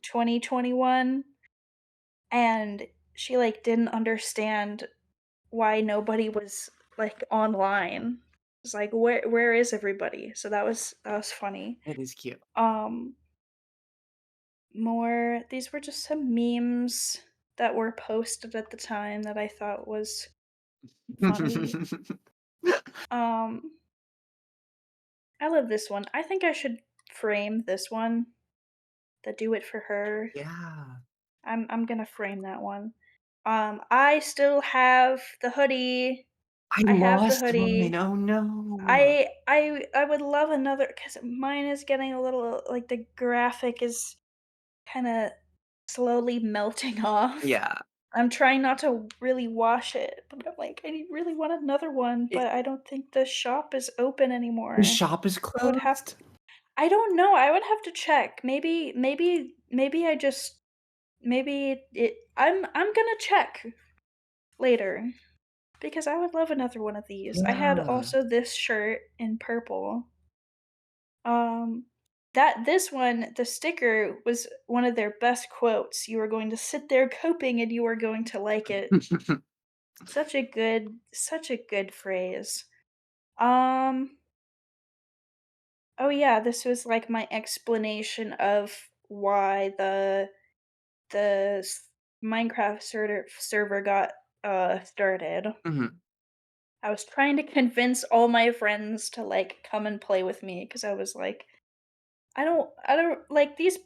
2021, and she like didn't understand why nobody was like online. It's like where is everybody? So that was funny. That is cute. Um More, these were just some memes that were posted at the time that I thought was funny. Um I love this one. I think I should frame this one. The do it for her. Yeah. I'm gonna frame that one. I still have the hoodie. I I have the lost mine. hoodie. Oh no. I would love another because mine is getting a little like the graphic is kind of slowly melting off. Yeah. I'm trying not to really wash it, but I'm like, really want another one, It, but I don't think the shop is open the anymore. shop is I would have closed. I don't know, I would have to check. Maybe I just maybe it I'm gonna check later because I would love another one of these. I had Yeah. also this shirt in purple. Um that this one, the sticker was one of their best quotes. You were going to sit there coping and you were going to like it. Such a good phrase. Um, oh yeah, this was like my explanation of why the Minecraft server got started. Mhm. I was trying to convince all my friends to like come and play with me because I was like, I don't like these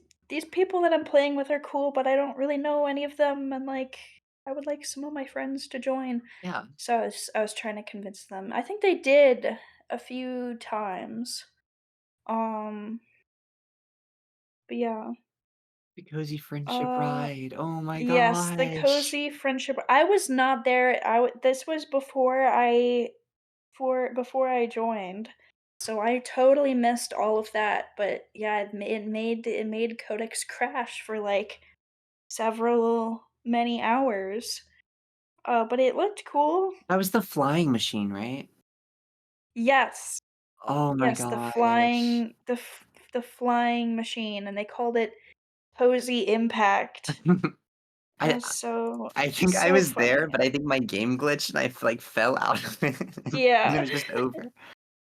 people that I'm playing with are cool, but I don't really know any of them, and like I would like some of my friends to join. Yeah. So I was trying to convince them. I think they did a few times. Um, but yeah. The cozy friendship Uh, ride. Oh my yes, the gosh. cozy friendship. I was not there. This was before I joined. So I totally missed all of that. But yeah, it made Codex crash for like several many hours. But it looked cool. That was the flying machine, right? Yes. Oh my Yes, gosh. the flying machine, and they called it Cozy Impact. That I was so I think I so was there, funny. but I think my game glitched and I like fell out of it. And it Yeah. was just over.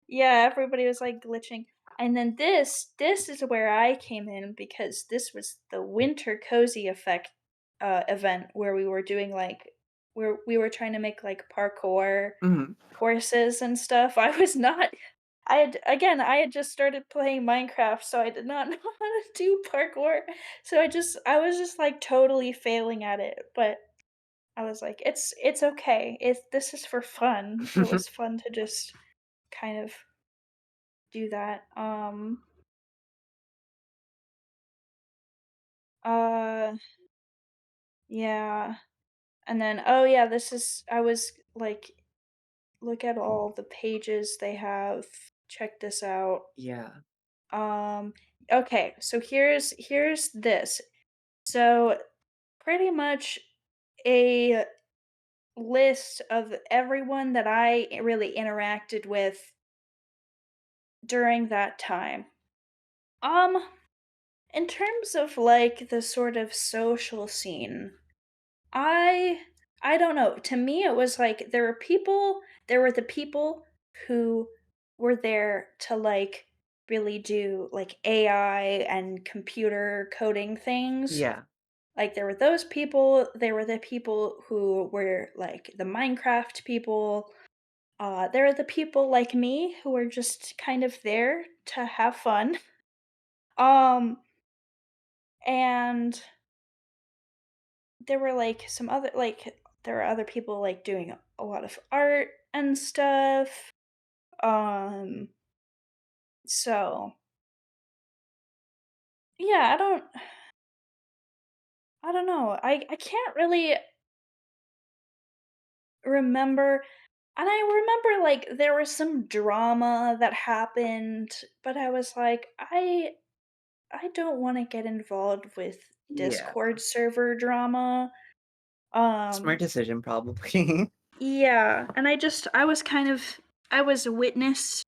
Yeah, everybody was, like, glitching. And then this is where I came in because this was the winter cozy effect, event where we were doing, like where we were trying to make, like, parkour Mhm. courses and stuff. I was not I had just started playing Minecraft, so I did not know how to do parkour. So I was just, like, totally failing at it, but I was like, "It's okay. This is for fun." It was fun to just kind of do that. Uh, yeah. And then, oh yeah, this is I was like, look at all the pages they have. Check this out. Yeah. Um, okay, so here's this. So pretty much a list of everyone that I really interacted with during that time. Um, in terms of like the sort of social scene, I I don't know. To me it was like there were the people who were there to like really do like AI and computer coding things. Yeah. Like there were those people, there were the people who were like the Minecraft people. There are the people like me who are just kind of there to have fun. Um, and there were like some other like there were other people like doing a lot of art and stuff. Um, so yeah, I don't know. I can't really remember. And I remember like there was some drama that happened, but I was like, I don't want to get involved with Yeah. Discord server drama. Smart Um decision, probably. yeah, and I was kind of I was a witness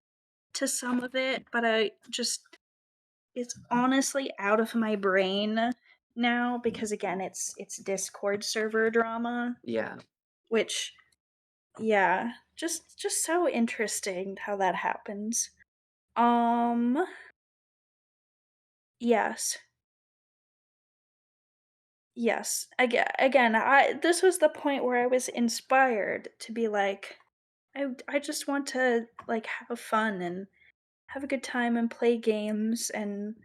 to some of it, but I just it's honestly out of my brain now because again, it's Discord server drama, Yeah. which yeah, just so interesting how that happens. Um, yes. Yes. Again, I this was the point where I was inspired to be like I just want to like have fun and have a good time and play games and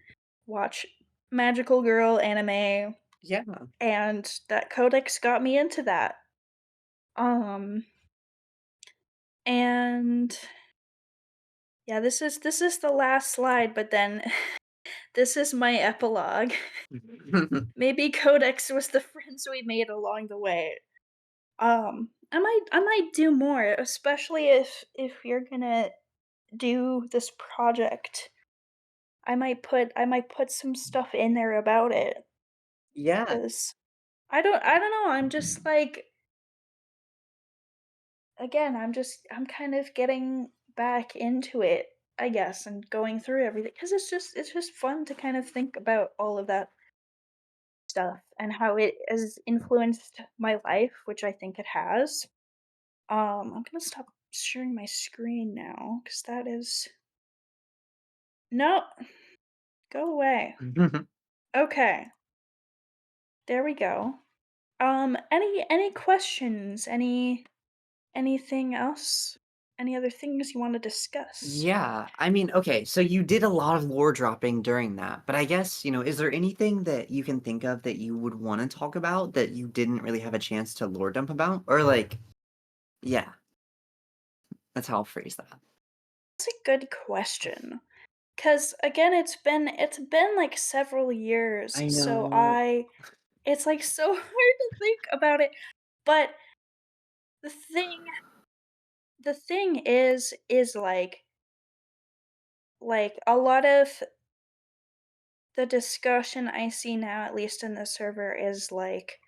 watch magical girl anime, Yeah. and that Codex got me into that. Um and yeah, this is the last slide, but then this is my epilogue. Maybe Codex was the friends we made along the way. I might do more, especially if you're gonna do this project. I might put some stuff in there about it Yeah. because I don't know. I'm just like again. I'm kind of getting back into it, I guess, and going through everything because it's just fun to kind of think about all of that stuff and how it has influenced my life, which I think it has. I'm gonna stop sharing my screen now because that is no, go away. Okay, there we go. Any questions? Anything else? Any other things you want to discuss? Yeah, I mean, okay, so you did a lot of lore dropping during that, but I guess, is there anything that you can think of that you would want to talk about that you didn't really have a chance to lore dump about? Or like, yeah, that's how I'll phrase that. That's a good question. Cause again, it's been like several years, I so know. I it's like so hard to think about it. But the thing the thing is like a lot of the discussion I see now, at least in the server, is like,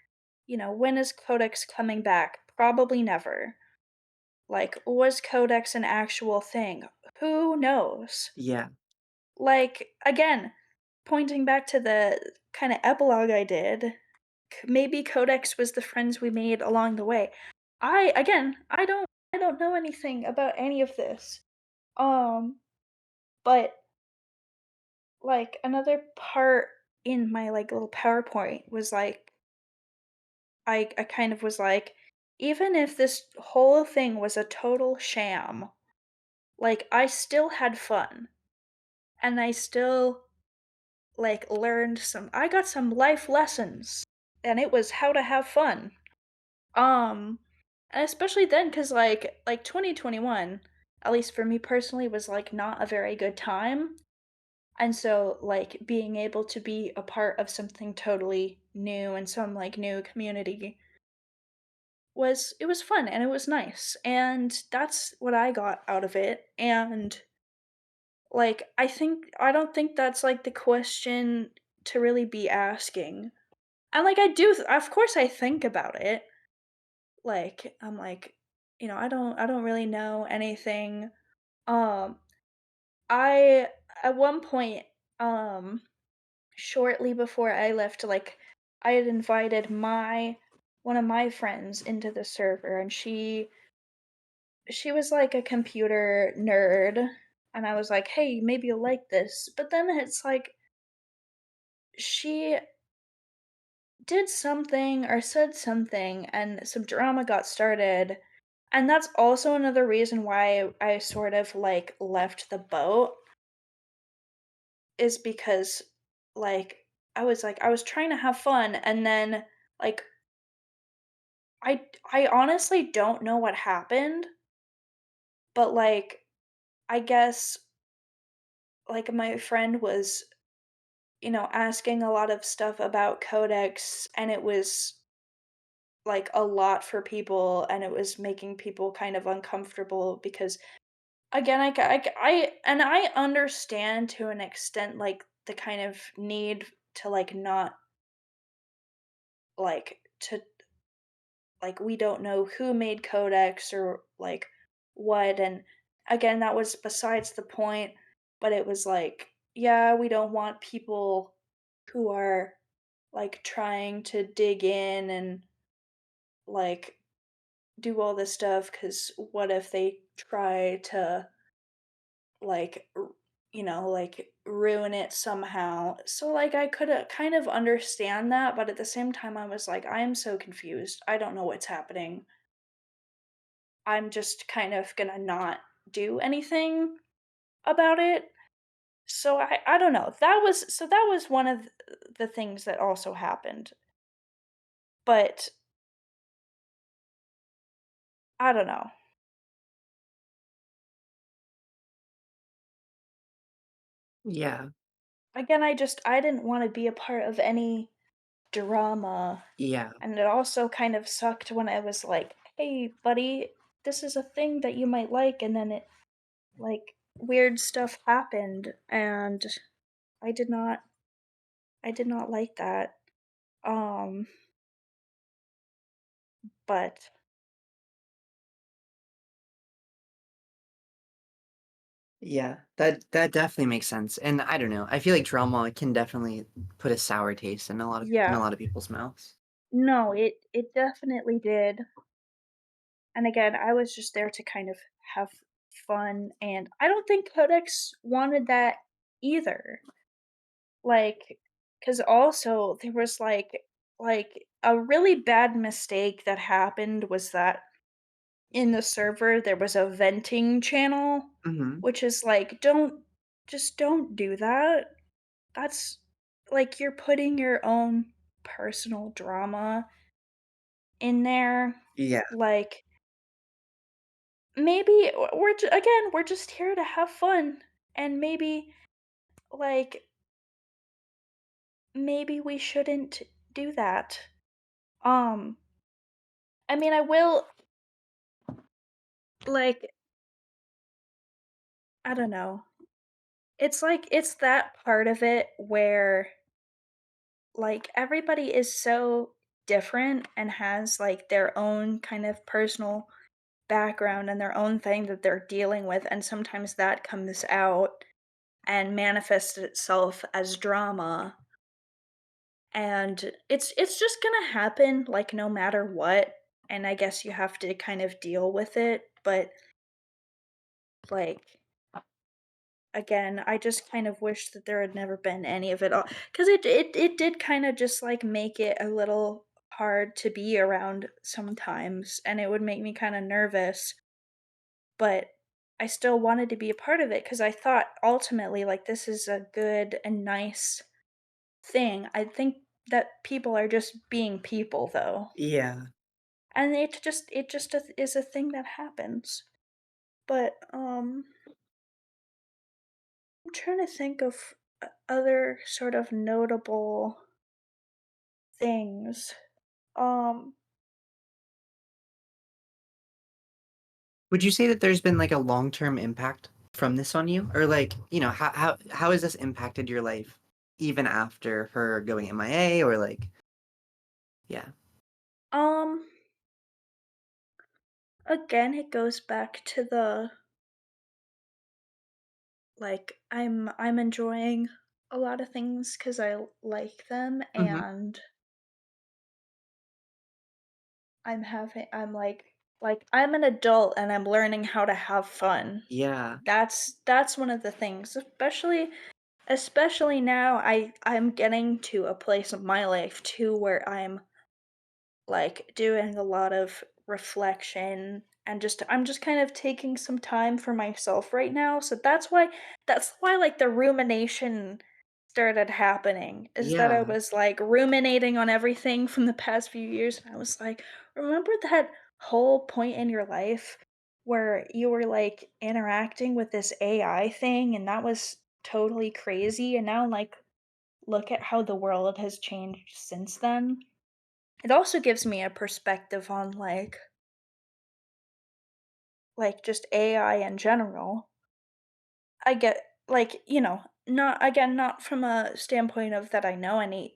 when is Codex coming back? Probably never. Like, was Codex an actual thing? Who knows? Yeah. Like, again, pointing back to the kind of epilogue I did, maybe Codex was the friends we made along the way. I don't know anything about any of this. Um, but like another part in my like little PowerPoint was like I kind of was like, even if this whole thing was a total sham, like I still had fun and I still like learned some I got some life lessons and it was how to have fun. Um and especially then cuz like 2021, at least for me personally, was like not a very good time. And so like being able to be a part of something totally new and some like new community was fun and it was nice. And that's what I got out of it. And like I don't think that's like the question to really be asking. And like of course I think about it. like I'm like, I don't really know anything. Um I at one point, um shortly before I left, like I had invited my one of my friends into the server, and she was like a computer nerd, and I was like, "Hey, maybe you'll like this." But then it's like she did something or said something and some drama got started. And that's also another reason why I sort of like left the boat, is because like I was trying to have fun, and then like I honestly don't know what happened, but like I guess like my friend was, asking a lot of stuff about Codex, and it was like a lot for people, and it was making people kind of uncomfortable because again I understand to an extent like the kind of need to like not like to like we don't know who made Codex or like what, and again that was besides the point, but it was like, yeah, we don't want people who are like trying to dig in and like do all this stuff, cuz what if they try to like like ruin it somehow. So like I could kind of understand that, but at the same time I was like, I am so confused, I don't know what's happening. I'm just kind of gonna not do anything about it. So I don't know. That was one of the things that also happened. But I don't know. Yeah. Again, I didn't want to be a part of any drama. Yeah. And it also kind of sucked when I was like, "Hey, buddy, this is a thing that you might like," and then it like weird stuff happened, and I did not I did not like that. Um, but Yeah. That definitely makes sense. And I don't know. I feel like drama can definitely put a sour taste in yeah, a lot of people's mouths. no, it definitely did. And again, I was just there to kind of have fun, and I don't think Codex wanted that either. Like, cause also there was like a really bad mistake that happened was that in the server there was a venting channel, Mhm. which is like, don't do that. That's like you're putting your own personal drama in there. Yeah. Like maybe again, we're just here to have fun, and like maybe we shouldn't do that. Um I mean, I will like I don't know. It's like it's that part of it where like everybody is so different and has like their own kind of personal background and their own thing that they're dealing with, and sometimes that comes out and manifests itself as drama, and it's just gonna happen like no matter what, and I guess you have to kind of deal with it, but like again, I just kind of wish that there had never been any of it all, because it did kind of just like make it a little hard to be around sometimes, and it would make me kind of nervous, but I still wanted to be a part of it because I thought ultimately like this is a good and nice thing. I think that people are just being people though. Yeah. And it just is a thing that happens. But I'm trying to think of other sort of notable things. Um, Would you say that there's been like a long-term impact from this on you? Or like, how has this impacted your life even after her going MIA or like yeah. um, again, it goes back to the like I'm enjoying a lot of things because I like them, Mhm. and I'm like I'm an adult and I'm learning how to have fun. Yeah. That's one of the things, especially now I'm getting to a place of my life too where I'm like doing a lot of reflection and just I'm just kind of taking some time for myself right now. So that's why like the rumination started happening is that I Yeah. was like ruminating on everything from the past few years, and I was like, remember that whole point in your life where you were like interacting with this AI thing and that was totally crazy, and now like look at how the world has changed since then. It also gives me a perspective on like just AI in general. I get like, not again, not from a standpoint of that I know any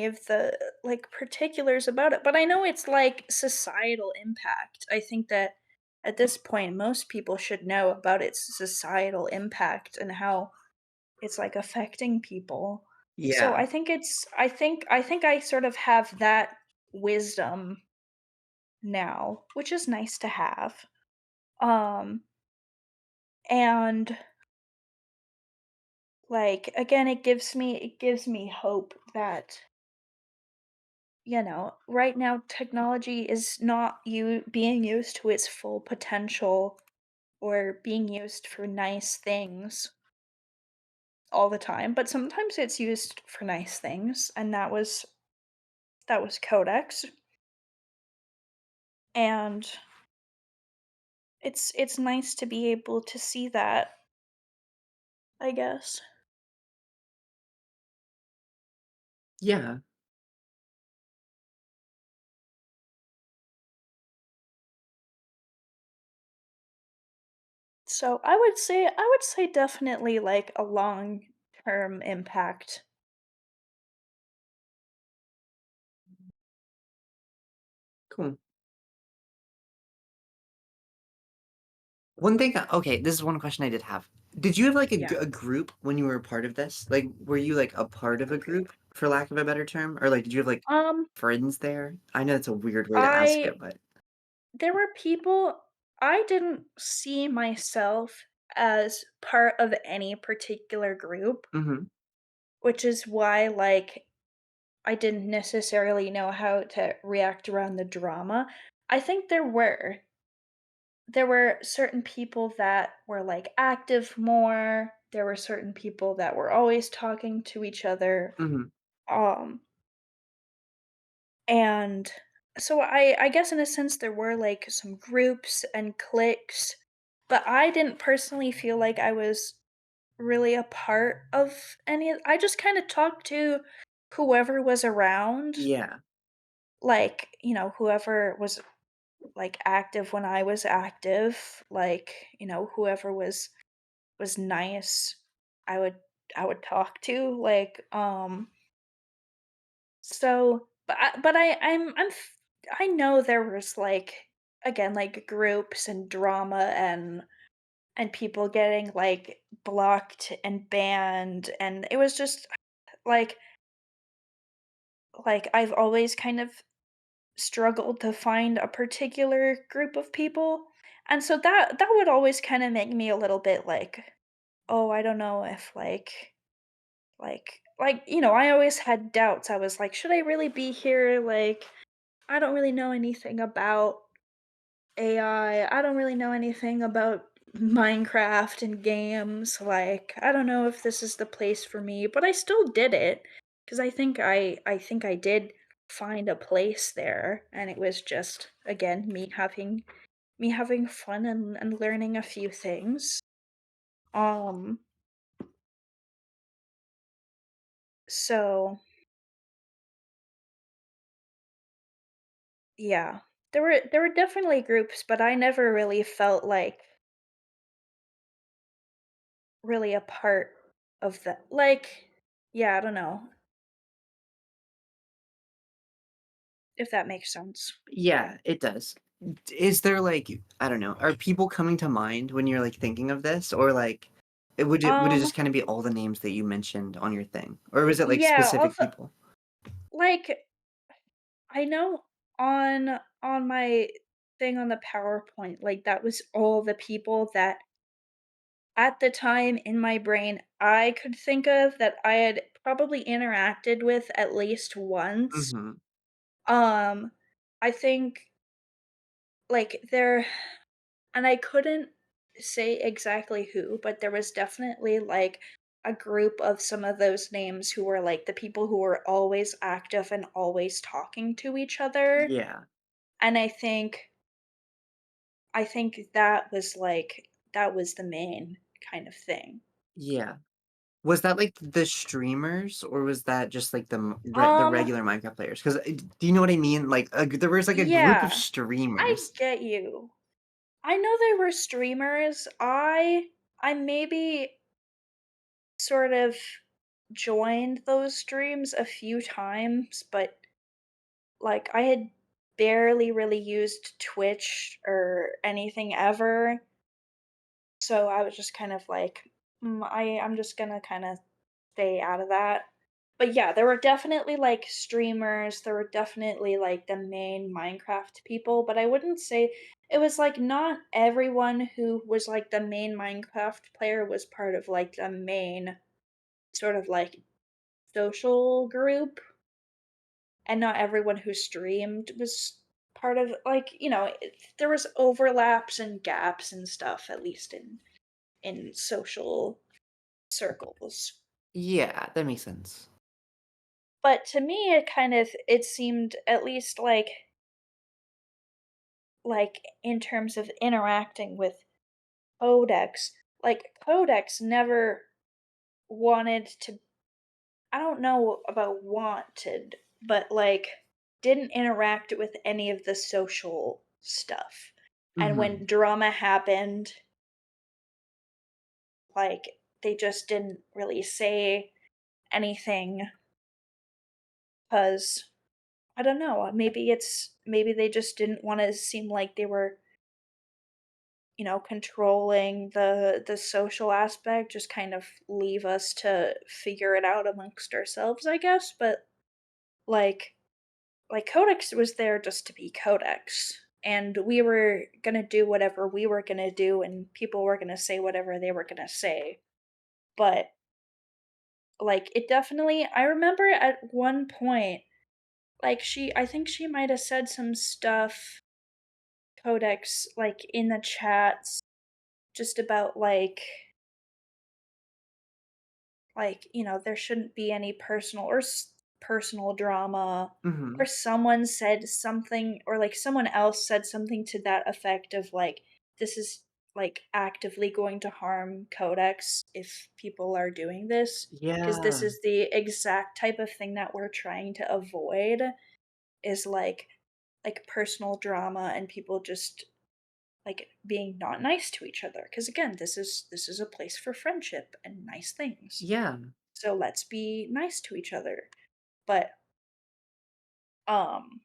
of the like particulars about it, but I know it's like societal impact. I think that at this point most people should know about its societal impact and how it's like affecting people. So Yeah. I think I sort of have that wisdom now, which is nice to have. Um, and like again, it gives me hope that right now technology is not you being used to its full potential or being used for nice things all the time, but sometimes it's used for nice things, and that was Codex, and it's nice to be able to see that, I guess. Yeah. So I would say definitely like a long-term impact. Cool. One thing okay, this is one question I did have. Did you have, like, Yeah. a group when you were a part of this? Like, were you, like, a part of a group, for lack of a better term? Or, like, did you have, like, Um friends there? I know it's a weird way to ask I it, but there were people I didn't see myself as part of any particular group, Mhm. which is why like I didn't necessarily know how to react around the drama. I think there were certain people that were like active more. There were certain people that were always talking to each other. Mhm. Um and so I guess in a sense there were like some groups and cliques, but I didn't personally feel like I was really a part of I just kind of talked to whoever was around, Yeah. like, whoever was like active when I was active, like, whoever was nice, I would I would talk to, like, so I know there was like again like groups and drama and people getting like blocked and banned, and it was just like I've always kind of struggled to find a particular group of people. And so that would always kind of make me a little bit like, oh, I don't know if I always had doubts. I was like, should I really be here? Like, I don't really know anything about AI. I don't really know anything about Minecraft and games. Like, I don't know if this is the place for me, but I still did it because I think I did find a place there, and it was just again me having fun and learning a few things. Um so yeah. There were definitely groups, but I never really felt like really a part of that. Like, yeah, I don't know if that makes sense. Yeah, it does. is there like, I don't know, are people coming to mind when you're like thinking of this, or like would it Um, just kind of be all the names that you mentioned on your thing, or was it like yeah, specific also people? like I know on my thing on the PowerPoint, like that was all the people that at the time in my brain I could think of that I had probably interacted with at least once. Mm-hmm. Um, I think like there and I couldn't say exactly who, but there was definitely like a group of some of those names who were like the people who were always active and always talking to each other. Yeah. And I think that was the main kind of thing. Yeah. Was that like the streamers, or was that just like the Um, regular Minecraft players? Because do you know what I mean? Like there was like a group of yeah, I streamers. get you. I know they were streamers. I maybe sort of joined those streams a few times, but like I had barely really used Twitch or anything ever. So I was just kind of like, I'm just gonna kind of stay out of that. But yeah, there were definitely like streamers, there were definitely like the main Minecraft people, but I wouldn't say it was like not everyone who was like the main Minecraft player was part of like the main sort of like social group, and not everyone who streamed was part of like, there was overlaps and gaps and stuff at least in social circles. Yeah, that makes sense. But to me, it seemed at least like in terms of interacting with Codex, like Codex never wanted to. I don't know about wanted, but like didn't interact with any of the social stuff. And Mm-hmm. when drama happened, like they just didn't really say anything because I don't know, maybe they just didn't want to seem like they were, controlling the social aspect, just kind of leave us to figure it out amongst ourselves, I guess. But like Codex was there just to be Codex. And we were gonna do whatever we were gonna do, and people were gonna say whatever they were gonna say. But like it definitely I remember at one point, like I think she might have said some stuff, Codex, like in the chats, just about there shouldn't be any personal drama, Mm-hmm. or someone said something, or like someone else said something to that effect of like this is like actively going to harm Codex if people are doing this, because this Yeah. is the exact type of thing that we're trying to avoid, is like personal drama and people just like being not nice to each other, because again, this is a place for friendship and nice things, Yeah. so let's be nice to each other. But um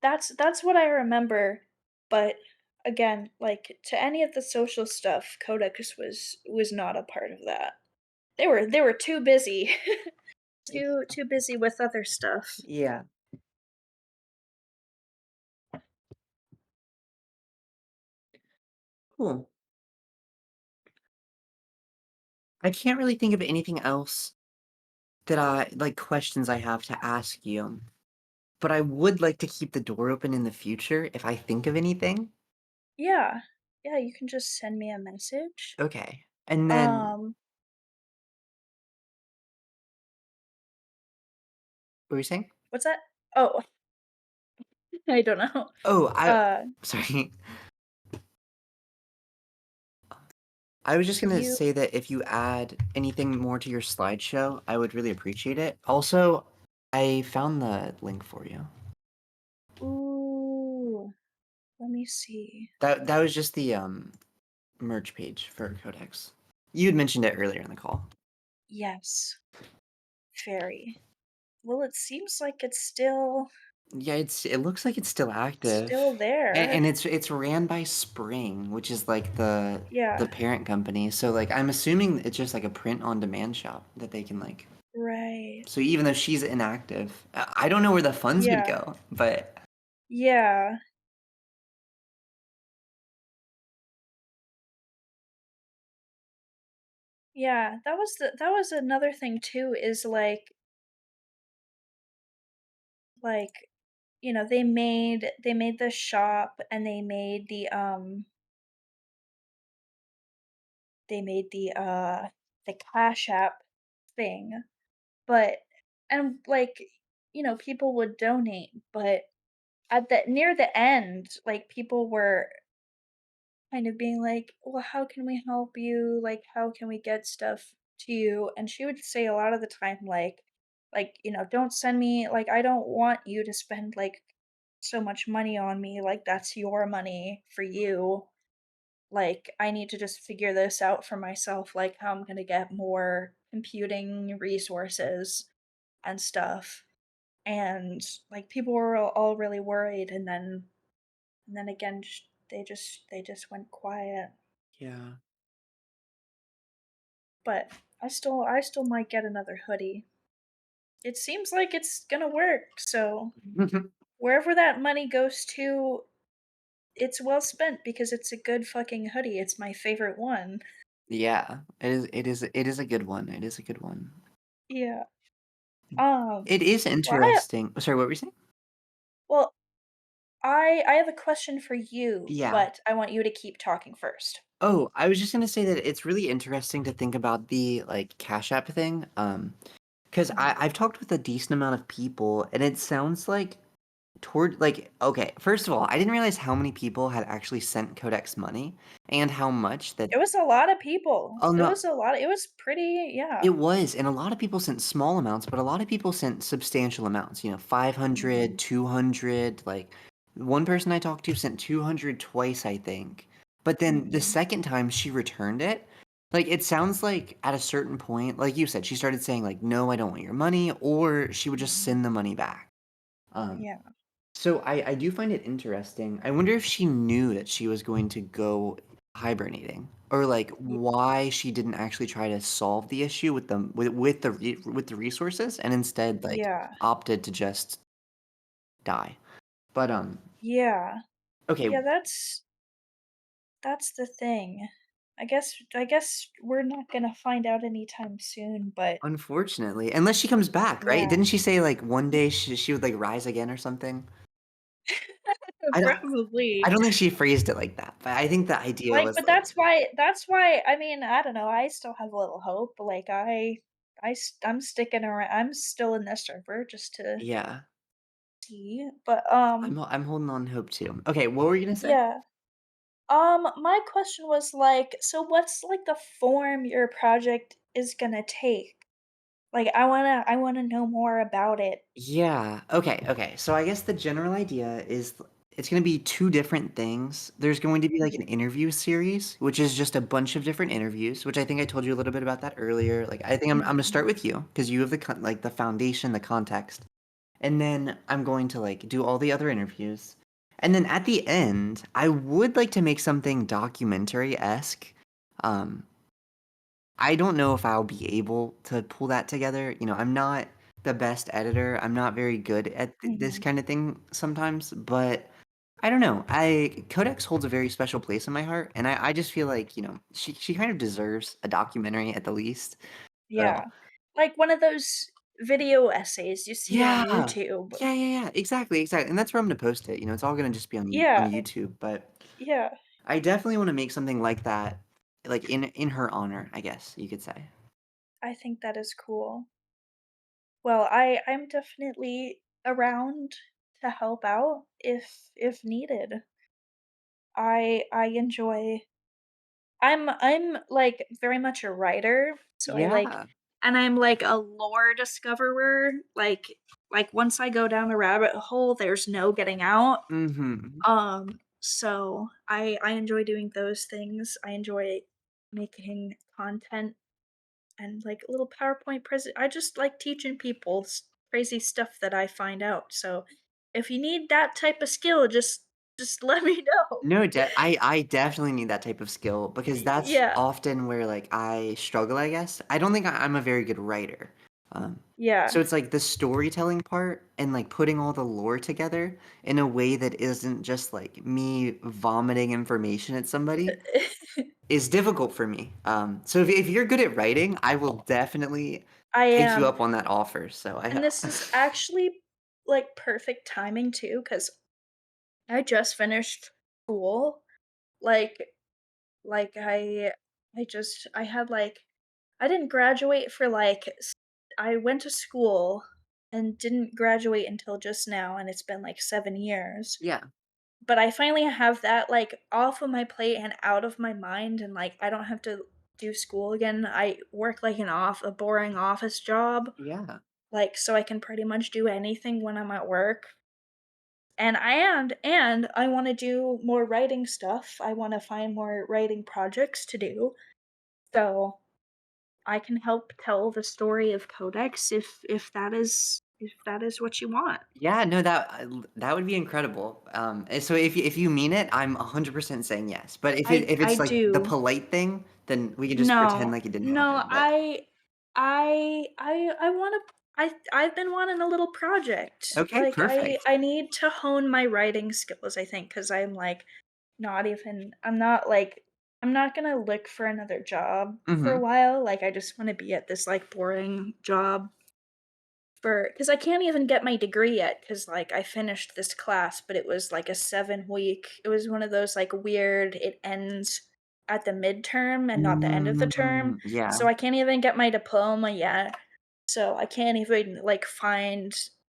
that's what I remember. But again, like to any of the social stuff, Codex was not a part of that. They were too busy. Too busy with other stuff. Yeah. Cool. I can't really think of anything else that I like questions I have to ask you, but I would like to keep the door open in the future if I think of anything. Yeah. Yeah, you can just send me a message. Okay. And then Um what were you saying? what's that? Oh, I don't know. Oh, I Uh sorry. I was just gonna you say that if you add anything more to your slideshow, I would really appreciate it. Also, I found the link for you. Ooh, let me see. That was just the merge page for Codex. You had mentioned it earlier in the call. Yes, very. Well, it seems like it's still Yeah, it looks like it's still active, Still there. and it's ran by Spring, which is like the Yeah, parent company. So like I'm assuming it's just like a print on demand shop that they can like. right. So even though she's inactive, I don't know where the funds would Yeah, go, but yeah, yeah. That was another thing too, is like, they made the shop and they made the Cash App thing, but and like, people would donate, but at the near the end, like people were kind of being like, "Well, how can we help you? Like, how can we get stuff to you?" And she would say a lot of the time, "Don't send me, like, I don't want you to spend like so much money on me. Like, that's your money for you. Like, I need to just figure this out for myself, like how I'm gonna get more computing resources and stuff." And like people were all really worried, and then again, they just went quiet. yeah. But I still might get another hoodie. It seems like it's gonna work, so wherever that money goes to, it's well spent because it's a good fucking hoodie. It's my favorite one. Yeah, it is a good one. It is a good one. Yeah. It is Well, I interesting. Sorry, what were you saying? well, I have a question for you, Yeah. but I want you to keep talking first. Oh, I was just gonna say that it's really interesting to think about the like Cash App thing. Because Mhm. I've talked with a decent amount of people, and it sounds like toward like okay, first of all, I didn't realize how many people had actually sent Codex money and how much that It was a lot of people. oh It no, was a lot. It was pretty, it yeah. was, and a lot of people sent small amounts, but a lot of people sent substantial amounts, 500, Mhm. 200. Like one person I talked to sent 200 twice, I think. But then the Mhm. second time she returned it, like it sounds like at a certain point, like you said, she started saying like, "No, I don't want your money," or she would just Mhm. send the money back. Um, Yeah. so I do find it interesting. I wonder if she knew that she was going to go hibernating, or like Ye why she didn't actually try to solve the issue with with the resources and instead like yeah. opted to just die. But Yeah. okay, Yeah, that's the thing. I guess we're not gonna find out anytime soon, but unfortunately, unless she comes back, right? yeah. Didn't she say like one day she would like rise again or something? I don't I Probably. don't think she phrased it like that, but I think the idea Like, was but like, that's why, I mean, I don't know, I still have a little hope. Like, I'm sticking around. I'm still in this server just to yeah, see. But I'm holding on hope too. Okay, what were you gonna say? yeah. My question was like, so what's like the form your project is gonna take? Like, I wanna know more about it. Yeah. Okay. Okay. So I guess the general idea is it's going to be two different things. There's going to be like an Mhm, interview series, which is just a bunch of different interviews, which I think I told you a little bit about that earlier. Like I think I'm going to mhm, start with you because you have like the foundation, the context. And then I'm going to like do all the other interviews. And then at the end, I would like to make something documentary-esque. Um I don't know if I'll be able to pull that together. I'm not the best editor. I'm not very good at this mhm. kind of thing sometimes, but I don't know. I Codex holds a very special place in my heart, and I just feel like, she kind of deserves a documentary at the least. So Yeah. Like one of those video essays you see on yeah. YouTube. Yeah, yeah, yeah. Exactly, exactly. And that's where I'm gonna post it. It's all gonna just be on Yeah, YouTube, but yeah, I definitely want to make something like that, like in her honor, I guess you could say. I think that is cool. Well, I'm definitely around to help out if needed. I enjoy I'm like very much a writer, so I like Yeah. and I'm like a lore discoverer. Like once I go down a rabbit hole, there's no getting out. Mhm. So I enjoy doing those things. I enjoy making content and like little PowerPoint present. I just like teaching people crazy stuff that I find out. So if you need that type of skill, just let me know. No, I definitely need that type of skill because that's Yeah, often where, like, I struggle, I guess. I don't think I'm a very good writer. Um, yeah. so it's, like, the storytelling part and, like, putting all the lore together in a way that isn't just, like, me vomiting information at somebody is difficult for me. So if you're good at writing, I will definitely I take you am. up on that offer. So And this is actually, like, perfect timing too, because I just finished school. Like I had, like I didn't graduate for, like I went to school and didn't graduate until just now, and it's been, like, 7 years. yeah. But I finally have that, like, off of my plate and out of my mind, and, like, I don't have to do school again. I work, like, a boring office job, Yeah. like, so I can pretty much do anything when I'm at work. And I wanna do more writing stuff. I wanna find more writing projects to do, so I can help tell the story of Codex if that is what you want. Yeah, no, that would be incredible. And so if you mean it, I'm 100% saying yes. But if I it's like the do. polite thing, then we can just pretend No, like it didn't no, happen. But I wanna I've been wanting a little project. okay, Like, perfect. I need to hone my writing skills, I think, because 'cause I'm, like, not even I'm not, like I'm not gonna look for another job for a Hmm. while, like, I just wanna be at this, like, boring job for because I can't even get my degree yet because like, I finished this class, but it was, like, a 7-week it was one of those, like, weird it ends at the midterm and not the end of the term, Yeah, so I can't even get my diploma yet, so I can't even, like, find,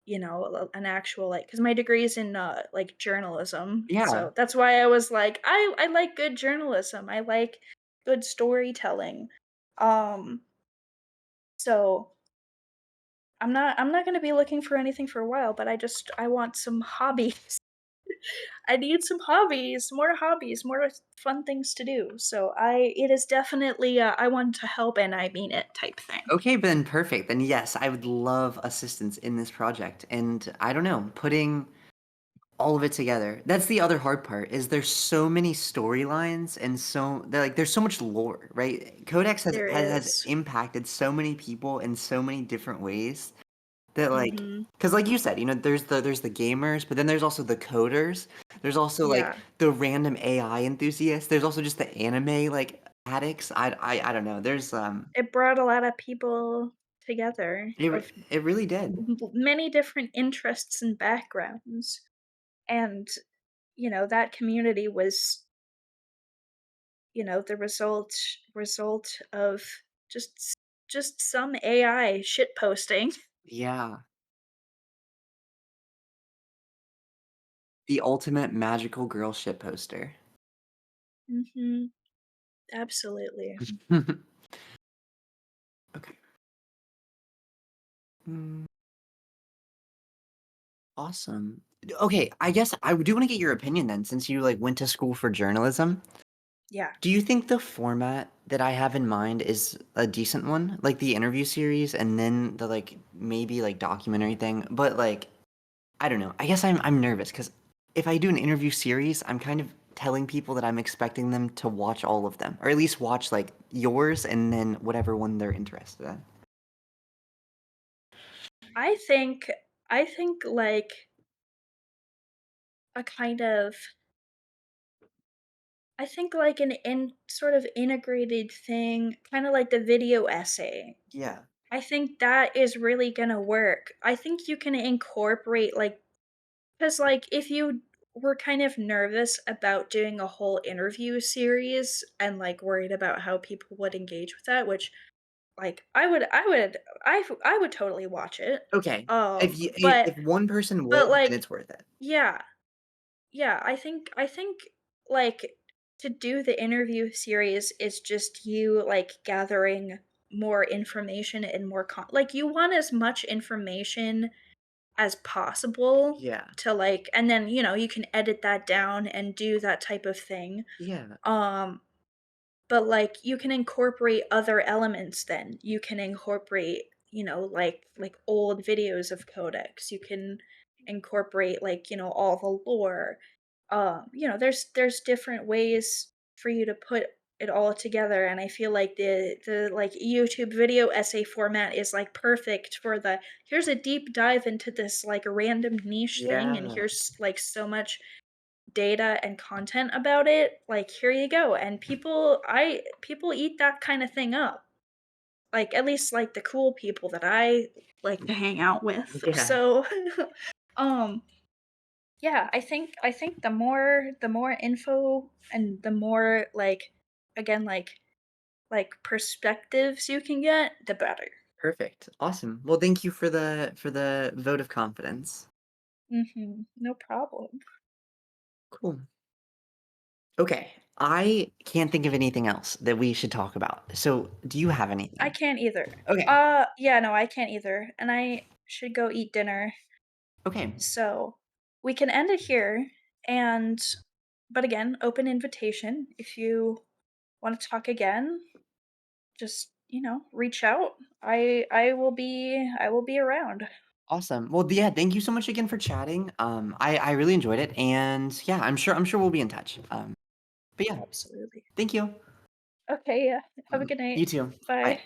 an actual, like because my degree is in, like, journalism, yeah. so that's why I was like, I like good journalism, I like good storytelling, um, so I'm not gonna be looking for anything for a while, but I want some hobbies. I need some hobbies, more fun things to do. So it is definitely I want to help and I mean it type thing. Okay, then perfect. Then yes, I would love assistance in this project. And I don't know, putting all of it together. That's the other hard part is there's so many storylines and there's so much lore, right? Codex There has is. impacted so many people in so many different ways that Mhm. because like you said, there's the gamers, but then there's also the coders. There's also like Yeah. the random AI enthusiasts. There's also just the anime addicts. I don't know. There's It brought a lot of people together of it really did. many different interests and backgrounds. And that community was, the result of just just some AI shit posting. Yeah. The ultimate magical girl shit poster. Mhm. Absolutely. Okay. Mm, awesome. Okay, I guess I do want to get your opinion then, since you went to school for journalism. Yeah. Do you think the format that I have in mind is a decent one? Like the interview series and then the maybe documentary thing, but I don't know. I guess I'm nervous because if I do an interview series, I'm kind of telling people that I'm expecting them to watch all of them, or at least watch yours and then whatever one they're interested in. I think like a kind of I think like an sort of integrated thing, kind of like the video essay. Yeah. I think that is really gonna work. I think you can incorporate because if you were kind of nervous about doing a whole interview series and worried about how people would engage with that, which I would totally watch it. Okay. If one person But would, then it's worth it. yeah, yeah, I think like to do the interview series is just you gathering more information and more you want as much information as possible Yeah. to and then you can edit that down and do that type of thing. Yeah. Um but you can incorporate other elements then. You can incorporate, old videos of Codex. You can incorporate like, all the lore. There's different ways for you to put it all together, and I feel like the like YouTube video essay format is like perfect for the here's a deep dive into this like random niche thing, and Yeah. here's like so much data and content about it. Like here you go. And people eat that kind of thing up. Like at least like the cool people that I like to hang out with. Yeah. So um yeah, I think the more info and the more like again like perspectives you can get, the better. Perfect. Awesome. Well, thank you for the vote of confidence. No problem. Cool. Okay. I can't think of anything else that we should talk about. So, do you have I anything? can't either. Okay. Yeah, no, I can't either. And I should go eat dinner. Okay. So we can end it here. And, but again, open invitation. If you want to talk again, just, reach out. I will be around. Awesome. Well, yeah, thank you so much again for chatting. I really enjoyed it, and yeah, I'm sure we'll be in touch. But yeah, Absolutely. thank you. Okay, yeah. Have a good You night. too. Bye. Bye.